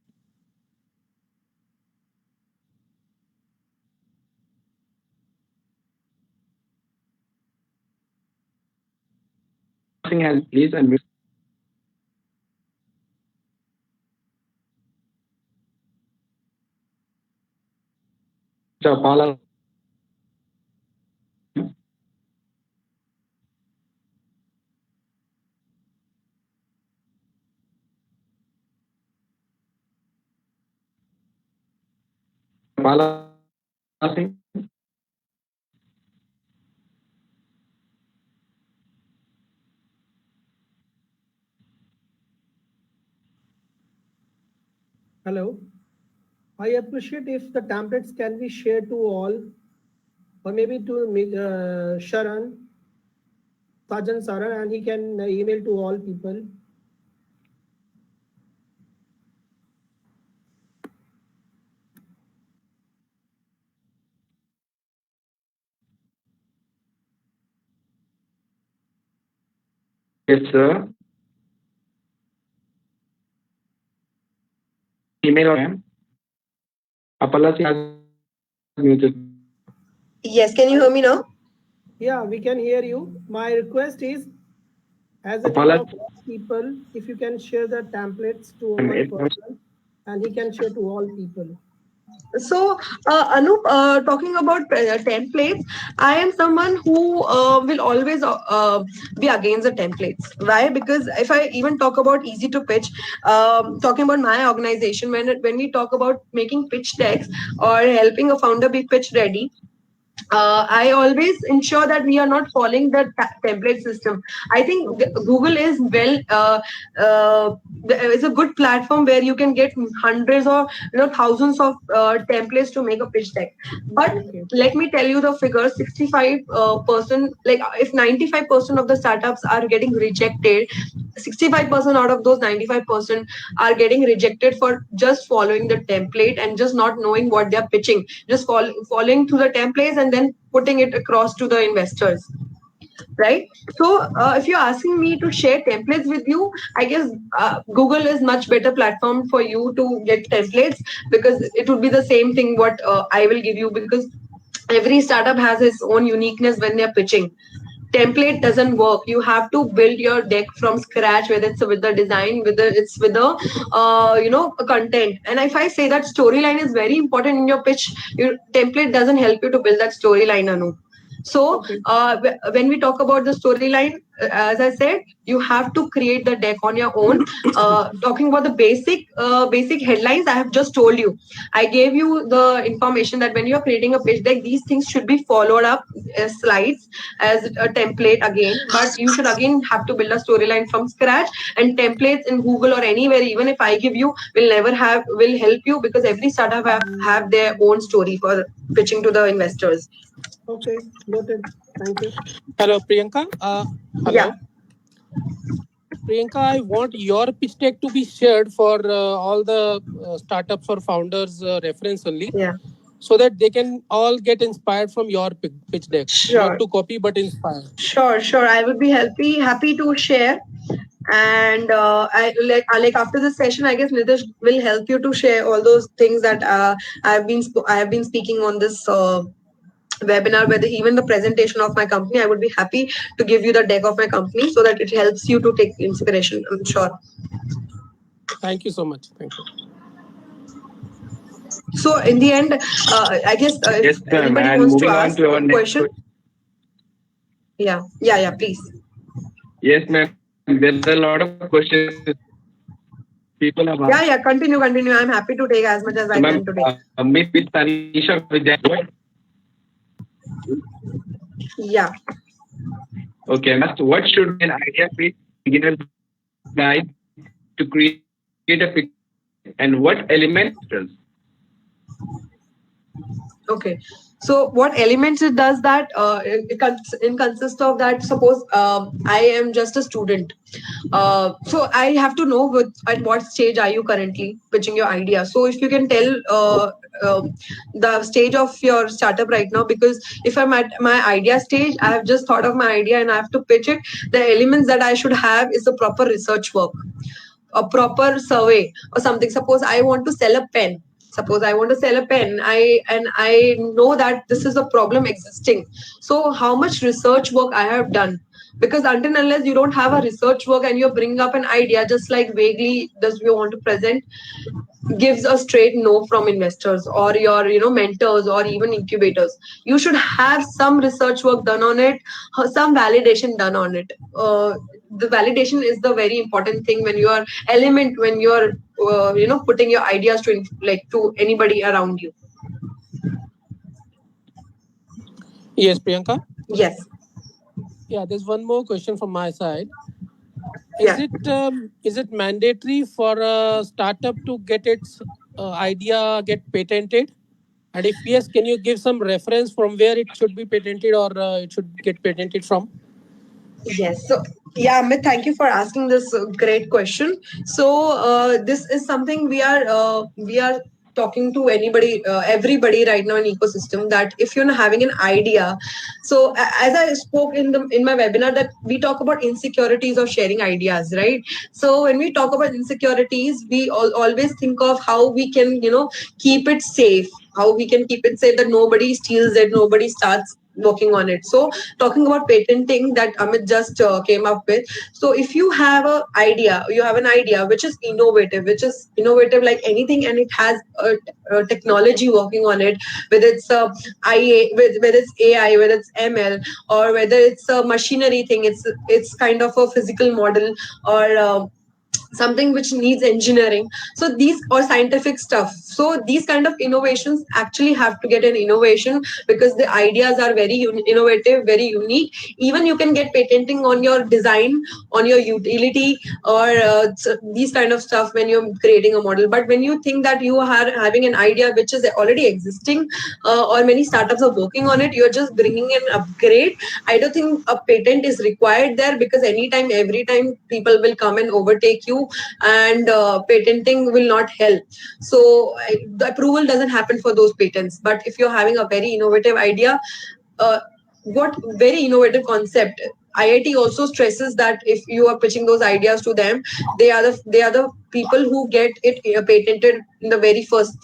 Has please unmute. Paula. Bala Singh. Hello. I appreciate if the templates can be shared to all, or maybe to Sharan, Sajan Saran, and he can email to all people. Yes, sir. Email or ma'am. Apala Singh has muted. Yes, can you hear me now? Yeah, we can hear you. My request is, as a Apala- name of all people, if you can share the templates to And one it- person, and he can share to all people. So, Anup, talking about templates, I am someone who will always be against the templates. Why? Because if I even talk about easy to pitch, talking about my organization, when we talk about making pitch decks or helping a founder be pitch ready, I always ensure that we are not following the template system. I think Google is is a good platform where you can get hundreds or thousands of templates to make a pitch deck. But let me tell you the figure: 65%. Like if 95% of the startups are getting rejected, 65% out of those 95% are getting rejected for just following the template and just not knowing what they're pitching, just following through the templates and then putting it across to the investors, right? So if you're asking me to share templates with you, I guess Google is much better platform for you to get templates, because it would be the same thing what I will give you, because every startup has its own uniqueness when they're pitching. Template doesn't work. You have to build your deck from scratch, whether it's with the design, whether it's with the content. And if I say that storyline is very important in your pitch, your template doesn't help you to build that storyline, Anu. So when we talk about the storyline, as I said, you have to create the deck on your own. Talking about the basic headlines, I have just told you. I gave you the information that when you are creating a pitch deck, these things should be followed up as slides, as a template again. But you should again have to build a storyline from scratch. And templates in Google or anywhere, even if I give you, will help you, because every startup have their own story for pitching to the investors. Okay, noted. Thank you. Hello, Priyanka. Hello. Yeah. Priyanka, I want your pitch deck to be shared for all the startups or founders reference only. Yeah. So that they can all get inspired from your pitch deck. Sure. Not to copy, but inspire. Sure. I would be happy to share. And I like after this session, I guess Nitish will help you to share all those things that I have been speaking on this webinar, where even the presentation of my company. I would be happy to give you the deck of my company so that it helps you to take inspiration. I'm sure. Thank you so much. Thank you. So in the end, I guess Yes, if ma'am. anybody And wants to moving on ask to our a next question. Yeah, please. Yes, ma'am. There are a lot of questions people have asked. Yeah, continue. I'm happy to take as much as I can today. Miss Tanisha Vijay. Yeah. Okay, what should be an idea pitch beginner's guide to create a pitch, and what elements does? Okay. So what elements it does that it consists of that. Suppose I am just a student, so I have to know at what stage are you currently pitching your idea. So if you can tell the stage of your startup right now, because if I'm at my idea stage, I have just thought of my idea and I have to pitch it. The elements that I should have is a proper research work, a proper survey or something. Suppose I want to sell a pen. I know that this is a problem existing. So how much research work I have done? Because until and unless you don't have a research work and you're bringing up an idea just like vaguely does you want to present, gives a straight no from investors or your mentors or even incubators. You should have some research work done on it, some validation done on it. The validation is the very important thing when you're putting your ideas to anybody around you. Yes, Priyanka. Yes. Yeah, there's one more question from my side. Yeah. Is it mandatory for a startup to get its idea get patented? And if yes, can you give some reference from where it should be patented or it should get patented from? Yes. So, yeah, Amit, thank you for asking this great question. So, this is something we are talking to everybody right now in ecosystem, that if you're having an idea. So, as I spoke in my webinar, that we talk about insecurities of sharing ideas, right? So, when we talk about insecurities, we always think of how we can, keep it safe. How we can keep it safe, that nobody steals it, nobody starts working on it. So, talking about patenting that Amit just came up with. So if you have you have an idea which is innovative like anything, and it has a technology working on it, whether it's whether it's AI, whether it's ML, or whether it's a machinery thing, it's kind of a physical model, or something which needs engineering, so these or scientific stuff. So these kind of innovations actually have to get an innovation, because the ideas are very innovative, very unique. Even you can get patenting on your design, on your utility, or these kind of stuff when you're creating a model. But when you think that you are having an idea which is already existing, or many startups are working on it, you're just bringing an upgrade. I don't think a patent is required there, because anytime, every time, people will come and overtake you, and patenting will not help. So the approval doesn't happen for those patents. But if you're having a very innovative idea, uh, what very innovative concept. IIT also stresses that if you are pitching those ideas to them, they are the people who get it patented in the very first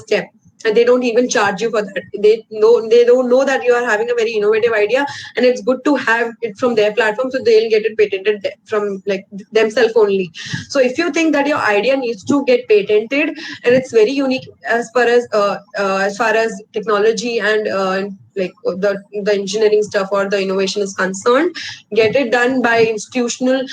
step, and they don't even charge you for that. They don't know that you are having a very innovative idea, and it's good to have it from their platform, so they'll get it patented from like themselves only. So if you think that your idea needs to get patented, and it's very unique as far as technology and like the engineering stuff or the innovation is concerned, get it done by institutional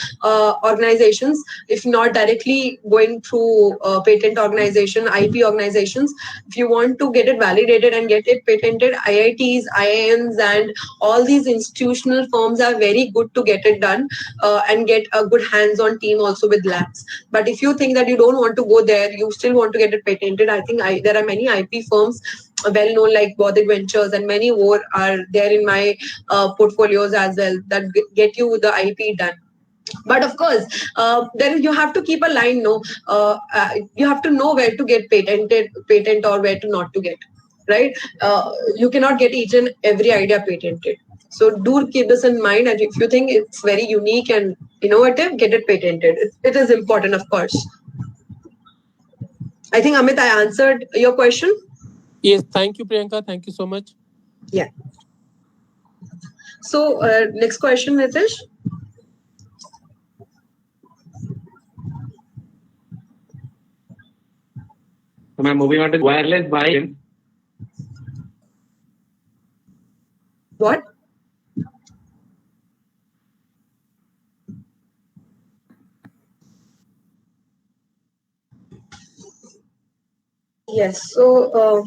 organizations. If not directly going through patent organization, IP organizations, if you want to get it validated and get it patented, IITs, IIMs, and all these institutional firms are very good to get it done, and get a good hands-on team also with labs. But if you think that you don't want to go there, you still want to get it patented, I think there are many IP firms well known, like Bodhic Ventures, and many more are there in my portfolios as well, that get you the IP done. But of course, then you have to keep a line. No, you have to know where to get patent, or where to not to get. Right? You cannot get each and every idea patented. So do keep this in mind. And if you think it's very unique and innovative, get it patented. It is important, of course. I think, Amit, I answered your question. Yes, thank you, Priyanka. Thank you so much. Yeah. So next question, Nitish. So I'm moving on to wireless buy-in. What? Yes. So,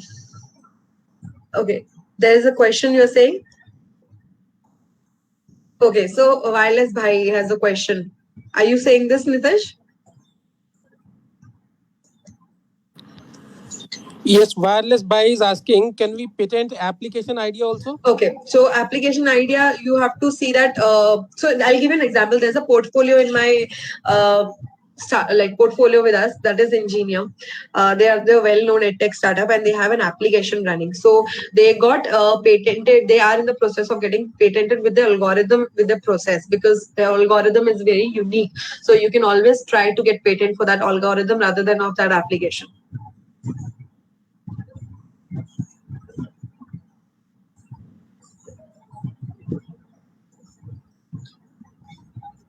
okay. There is a question you're saying? Okay. So, Wireless Bhai has a question. Are you saying this, Nitish? Yes, wireless buy is asking, can we patent application idea also? Okay. So, application idea, you have to see that. So, I'll give you an example. There's a portfolio in my portfolio with us, that is Ingenium. They're well-known edtech startup, and they have an application running. So they got patented. They are in the process of getting patented with the algorithm, with the process, because the algorithm is very unique. So you can always try to get patent for that algorithm rather than of that application.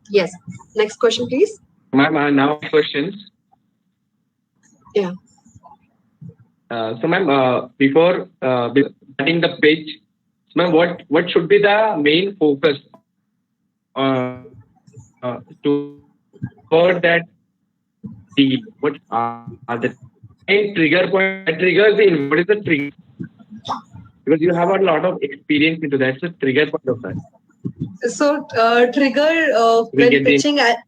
Yes. Next question, please. Ma'am, now questions. Yeah. So, ma'am, before starting the page, ma'am, what should be the main focus to for that deal? What are the main trigger point? Triggers in what is the trigger? Because you have a lot of experience into that. So trigger point of that. So trigger We when get the pitching at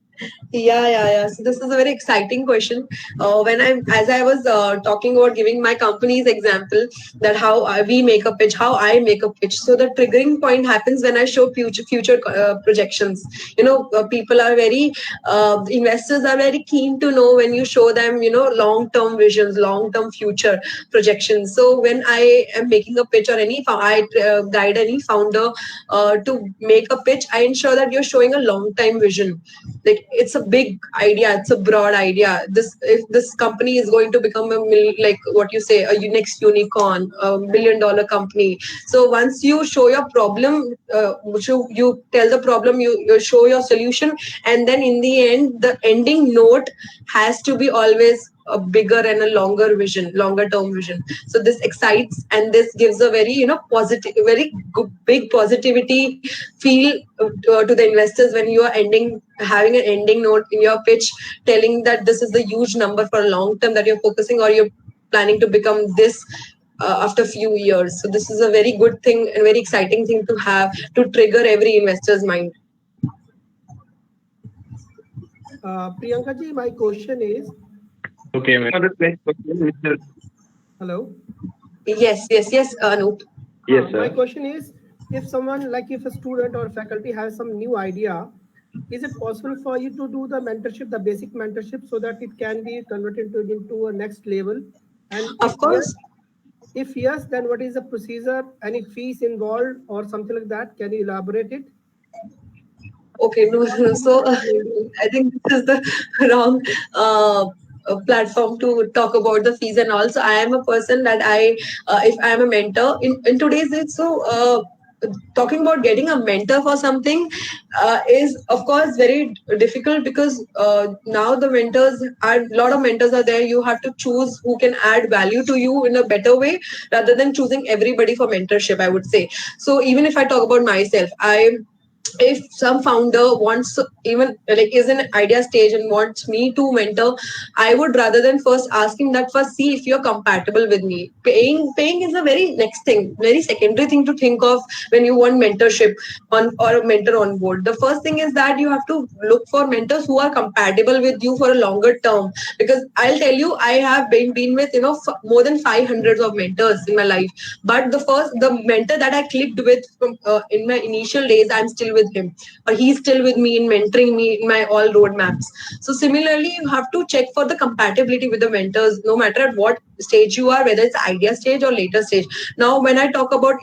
yeah. So this is a very exciting question. As I was talking about giving my company's example, that how we make a pitch, how I make a pitch. So the triggering point happens when I show future projections. People are very investors are very keen to know when you show them, long term visions, long term future projections. So when I am making a pitch, or I guide any founder to make a pitch, I ensure that you're showing a long time vision. Like, it's a big idea, it's a broad idea. If this company is going to become like what you say, a next unicorn, $1 billion company. So once you show your problem, you tell the problem, you show your solution, and then in the end, the ending note has to be always a bigger and a longer term vision. So this excites, and this gives a very positive, very big positivity feel to the investors when you are having an ending note in your pitch, telling that this is the huge number for a long term that you're focusing, or you're planning to become this after a few years. So this is a very good thing and very exciting thing to have, to trigger every investor's mind. Priyanka ji, my question is. Okay, ma'am. For the next question, Mr. Hello. Yes, Anup. Yes, sir. My question is, if someone, like if a student or faculty has some new idea, is it possible for you to do the mentorship, the basic mentorship, so that it can be converted into a next level? And Of course. If yes, then what is the procedure? Any fees involved or something like that? Can you elaborate it? Okay, no. So I think this is the wrong platform to talk about the fees and all. So I am a person that if I am a mentor in today's age, so talking about getting a mentor for something is of course very difficult, because now the mentors are, a lot of mentors are there. You have to choose who can add value to you in a better way, rather than choosing everybody for mentorship, I would say. So even if I talk about myself, if some founder wants, even like is in idea stage and wants me to mentor, I would, rather than first asking that, first see if you're compatible with me. Paying is a very next thing, very secondary thing to think of when you want mentorship or a mentor on board. The first thing is that you have to look for mentors who are compatible with you for a longer term, because I'll tell you, I have been with more than 500 of mentors in my life, but the mentor that I clicked with from in my initial days, I'm still with him, or he's still with me in mentoring me in my all roadmaps. So similarly, you have to check for the compatibility with the mentors, no matter at what stage you are, whether it's idea stage or later stage. Now when I talk about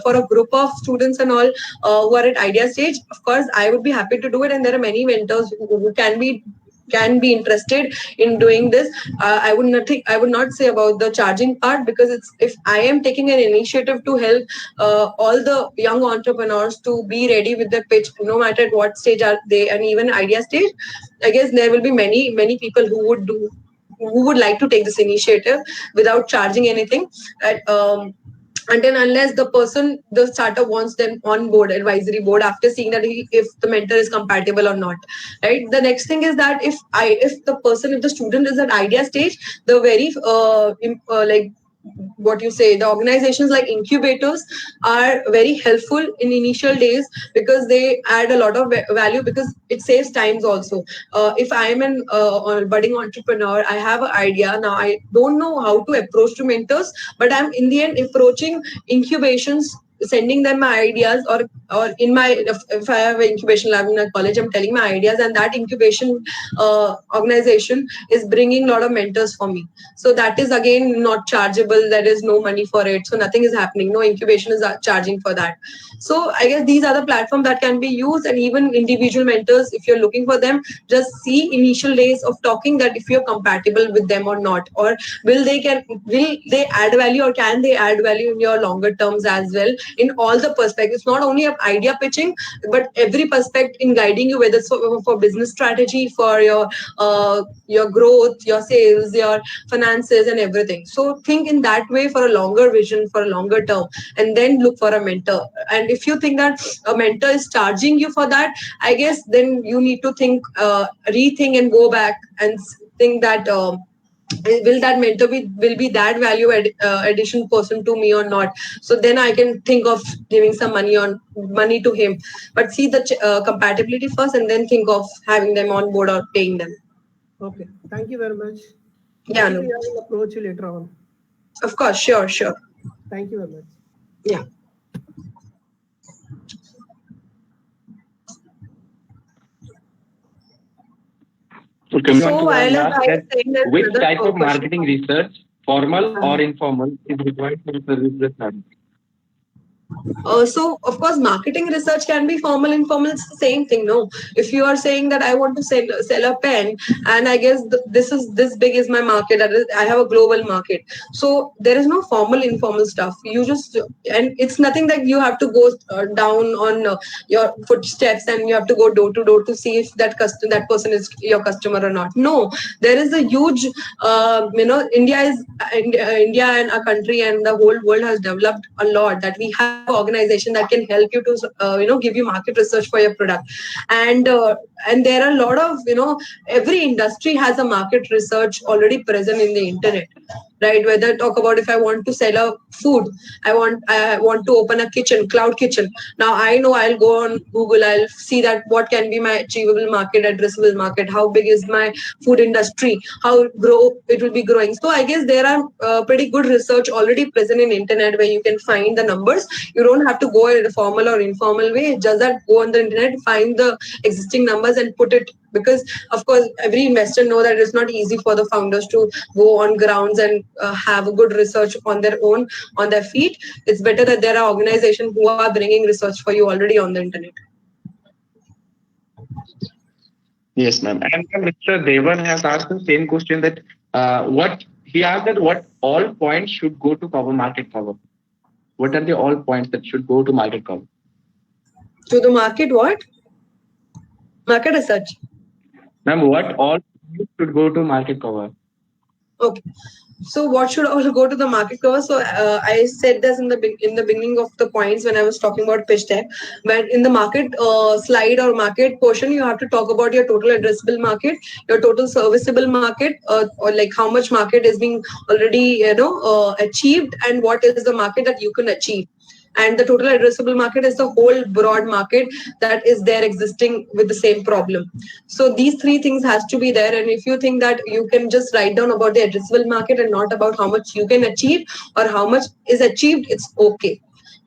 for a group of students and all who are at idea stage, of course I would be happy to do it, and there are many mentors who can be interested in doing this. I would not say about the charging part, because it's, if I am taking an initiative to help all the young entrepreneurs to be ready with their pitch, no matter at what stage are they, and even idea stage, I guess there will be many people who would like to take this initiative without charging anything. Until unless the startup wants them on board, advisory board, after seeing that if the mentor is compatible or not, right? The next thing is that if the student is at idea stage, the very like what you say, the organizations like incubators are very helpful in initial days, because they add a lot of value, because it saves times also. If I am a budding entrepreneur, I have an idea, now I don't know how to approach to mentors, but I'm in the end approaching incubations, sending them my ideas, or in my, if I have an incubation lab in a college, I'm telling my ideas, and that incubation organization is bringing a lot of mentors for me. So that is again not chargeable, there is no money for it, so nothing is happening, no incubation is charging for that. So I guess these are the platforms that can be used, and even individual mentors, if you're looking for them, just see initial days of talking, that if you're compatible with them or not, or will they add value, or can they add value in your longer terms as well, in all the perspectives, not only of idea pitching, but every perspective in guiding you, whether it's for business strategy, for your growth, your sales, your finances, and everything. So think in that way, for a longer vision, for a longer term, and then look for a mentor. And if you think that a mentor is charging you for that, I guess then you need to rethink and go back and think that will that mentor will be that value addition person to me or not? So then I can think of giving some money to him. But see the compatibility first, and then think of having them on board or paying them. Okay, thank you very much. Yeah, Actually, no. I will approach you later on. Of course, sure. Thank you very much. Yeah. So coming on So to our while last, I was that saying that which another type of question. marketing research, formal or informal, is required for service business? So of course marketing research can be formal, informal, it's the same thing. No, if you are saying that I want to sell a pen, and I guess this big is my market, I have a global market, so there is no formal informal stuff. You just, and it's nothing that you have to go down on your footsteps and you have to go door to door to see if that person is your customer or not. No, there is a huge India and a country and the whole world has developed a lot, that we have organization that can help you to give you market research for your product. And there are a lot of every industry has a market research already present in the internet, right? Whether talk about if I want to sell a food, I want to open a kitchen, cloud kitchen. Now I know I'll go on Google, I'll see that what can be my achievable market, addressable market, how big is my food industry, how it will be growing. So I guess there are pretty good research already present in internet where you can find the numbers. You don't have to go in a formal or informal way, just that go on the internet, find the existing numbers and put it, because of course every investor know that it's not easy for the founders to go on grounds and have a good research on their own, on their feet. It's better that there are organizations who are bringing research for you already on the internet. Yes, ma'am. And Mr. Devan has asked the same question, that what he asked, that what all points should go to cover market cover. What are the all points that should go to market cover? To the market what? Market research. Ma'am, what all should go to market cover? Okay. So what should also go to the market cover? So I said this in the beginning of the points when I was talking about pitch deck. But in the market slide or market portion, you have to talk about your total addressable market, your total serviceable market, or like how much market is being already achieved, and what is the market that you can achieve. And the total addressable market is the whole broad market that is there existing with the same problem. So these three things has to be there. And if you think that you can just write down about the addressable market and not about how much you can achieve or how much is achieved, it's okay.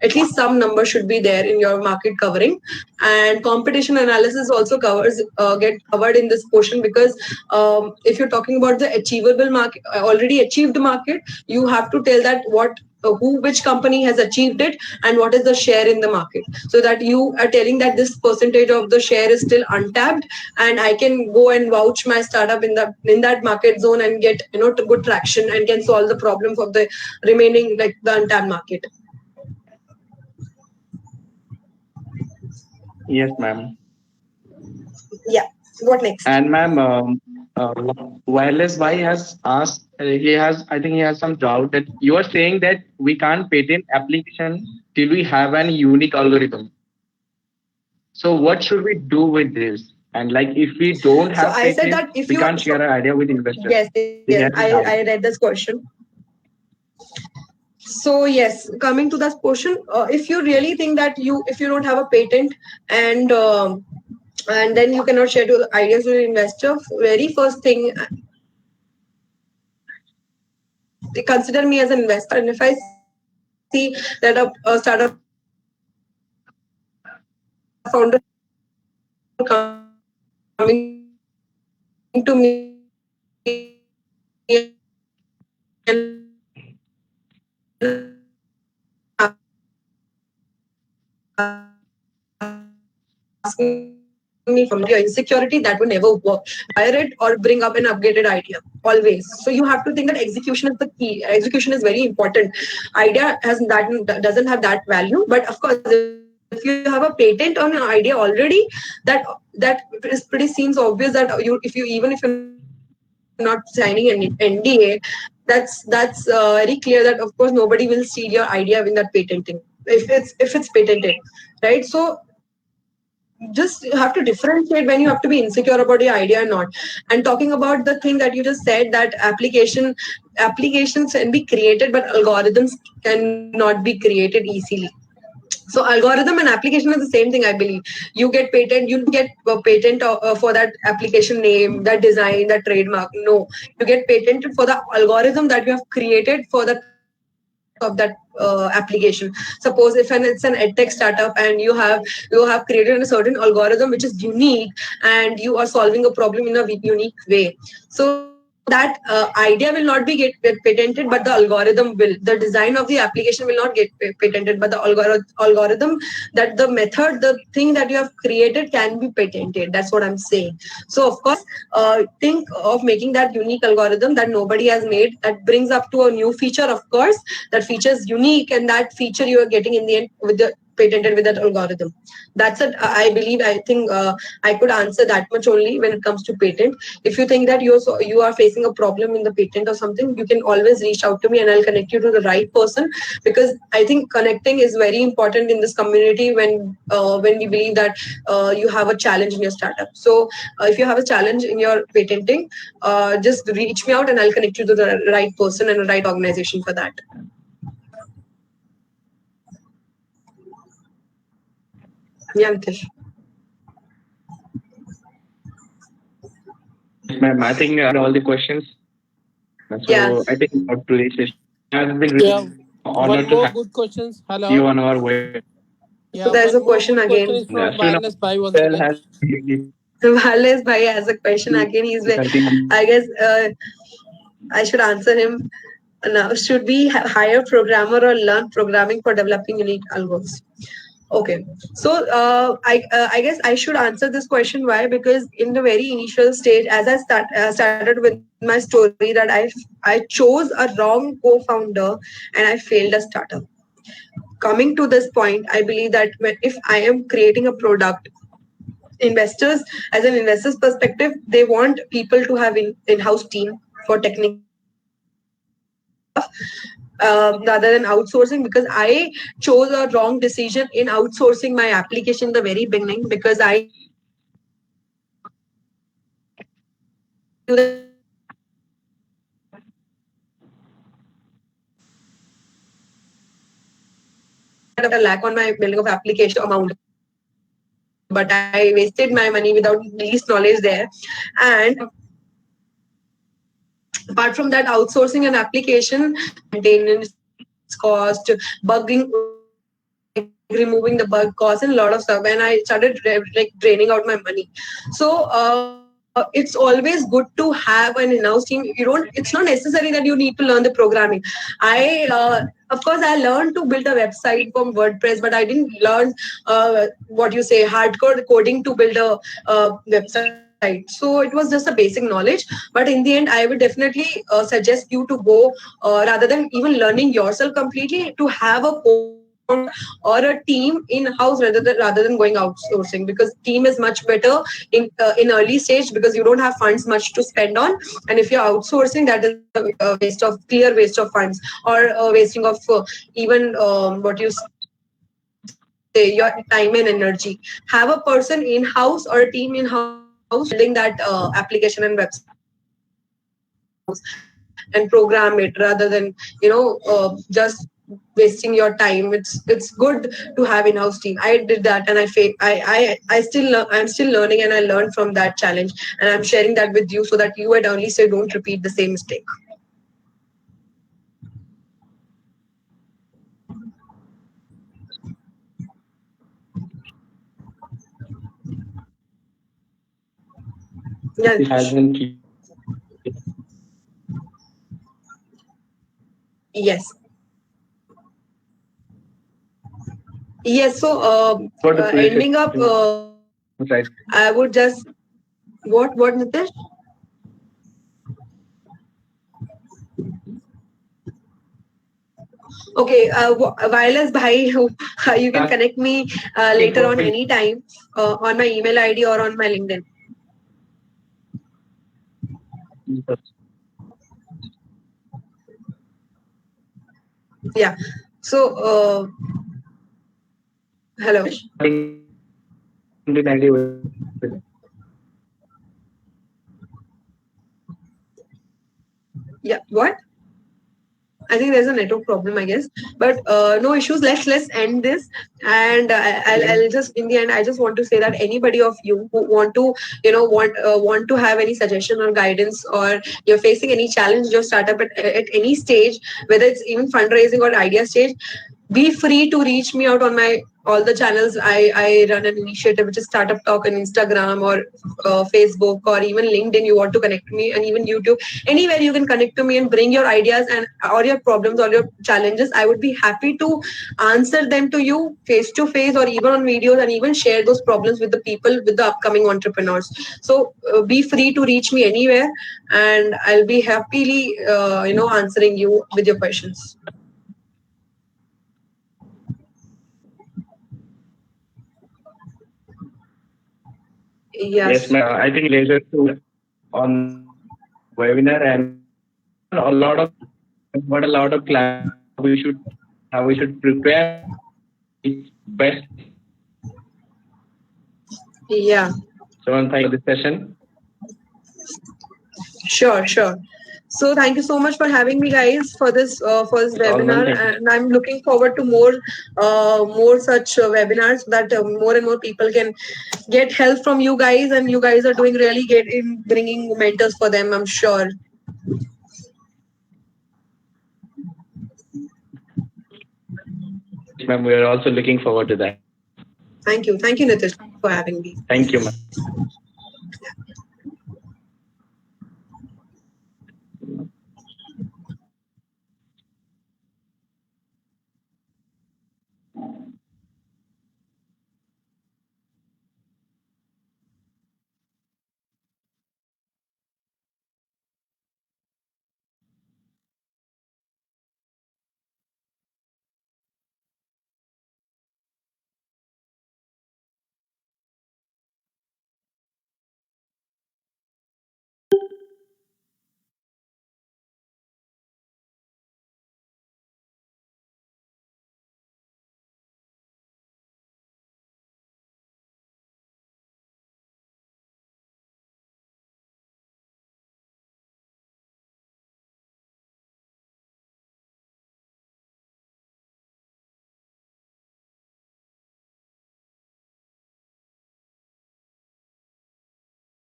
At least some number should be there in your market covering. And competition analysis also get covered in this portion, because if you're talking about the achievable market, already achieved market, you have to tell that which company has achieved it and what is the share in the market, so that you are telling that this percentage of the share is still untapped, and I can go and vouch my startup in that market zone and get good traction and can solve the problem of the remaining, like the untapped market. Yes, ma'am. Yeah. What next? And ma'am, Wireless Bhai has asked, I think he has some doubt, that you are saying that we can't patent application till we have an unique algorithm. So what should we do with this? And like, if we don't have I said patent, that if we you can't share an idea with investors. Yes, I read this question. So yes, coming to that portion, if you really think that if you don't have a patent and then you cannot share the ideas with the investor, very first thing, they consider me as an investor. And if I see that a startup founder coming to me and asking me from your insecurity, that would never work. Hire it or bring up an upgraded idea always. So you have to think that execution is the key. Execution is very important. Idea doesn't have that value, but of course, if you have a patent on an idea already, that is pretty seems obvious that if you're not signing an NDA, that's very clear that of course nobody will steal your idea in that patenting if it's patented, right? So just have to differentiate when you have to be insecure about your idea or not. And talking about the thing that you just said, that applications can be created, but algorithms cannot be created easily. So algorithm and application is the same thing, I believe. You get patent, you get a patent for that application name, that design, that trademark. No, you get patented for the algorithm that you have created for the concept of that application. Suppose if it's an edtech startup and you have created a certain algorithm which is unique, and you are solving a problem in a unique way. So that idea will not be get patented, but the algorithm will. The design of the application will not get patented, but the algorithm, that the method, the thing that you have created can be patented. That's what I'm saying. So of course, think of making that unique algorithm that nobody has made, that brings up to a new feature. Of course, that feature is unique, and that feature you are getting in the end with the patented with that algorithm. That's it. I believe. I think I could answer that much only when it comes to patent. If you think that you are facing a problem in the patent or something, you can always reach out to me, and I'll connect you to the right person, because I think connecting is very important in this community when we believe that you have a challenge in your startup. So if you have a challenge in your patenting, just reach me out, and I'll connect you to the right person and the right organization for that. Yeah, Nitish. Yes, ma'am. I think all the questions. So Yeah. I think about today's session has been really Yeah, one honored to more have good questions. you Hello. on our way. So Yeah, there's one a more question good question again. is from Srinath Wireless Bhai once Patel again. has Vales Bhai has a question again. I guess I should answer him now. Should we hire programmer or learn programming for developing unique algos? Okay, so I guess I should answer this question. Why? Because in the very initial stage, as I started with my story, that I chose a wrong co-founder and I failed a startup. Coming to this point, I believe that if I am creating a product, investors, as an investor's perspective, they want people to have in-house team for technical stuff, rather than outsourcing, because I chose a wrong decision in outsourcing my application in the very beginning, because I knew that a lack on my building of application amount, but I wasted my money without least knowledge there. And apart from that, outsourcing an application, maintenance cost, bugging, like removing the bug cost, and a lot of stuff. And I started like draining out my money. So it's always good to have an in-house team. You don't. It's not necessary that you need to learn the programming. I of course I learned to build a website from WordPress, but I didn't learn what you say hardcore coding to build a website. So it was just a basic knowledge. But in the end, I would definitely suggest you to go rather than even learning yourself completely, to have a co-founder or a team in-house rather than going outsourcing, because team is much better in early stage, because you don't have funds much to spend on. And if you're outsourcing, that is a clear waste of funds, or wasting of even what you say, your time and energy. Have a person in-house or a team in-house building that application and website in-house, and program it, rather than just wasting your time. It's good to have in-house team. I did that, and I'm still learning, and I learned from that challenge, and I'm sharing that with you, so that you at early stage don't repeat the same mistake. Yeah, it hasn't yes. Yes, so for the today's ending up, session. Right. I would just what Nitish? Okay, wireless bhai, you can connect me later on anytime on my email ID or on my LinkedIn. Yeah. So hello. Starting 2019 with Yeah, what? I think there's a network problem, I guess, but no issues. Let's end this, and I'll just in the end, I just want to say that anybody of you who want to, want to have any suggestion or guidance, or you're facing any challenge in your startup at any stage, whether it's even fundraising or idea stage, be free to reach me out on my all the channels. I run an initiative which is Startup Talk on Instagram or Facebook or even LinkedIn. You want to connect to me, and even YouTube, anywhere you can connect to me and bring your ideas and or your problems or your challenges. I would be happy to answer them to you face to face or even on videos, and even share those problems with the people, with the upcoming entrepreneurs. So be free to reach me anywhere, and I'll be happily answering you with your questions. yes, ma'am. I think later to on webinar and a lot of class how we should prepare it best. Yeah. So thank you for this session. Sure. So thank you so much for having me, guys, for this webinar, and I'm looking forward to more such webinars so that more and more people can get help from you guys, and you guys are doing really great in bringing mentors for them, I'm sure. Ma'am, we are also looking forward to that. Thank you, Nitish, for having me. Thank you, ma'am.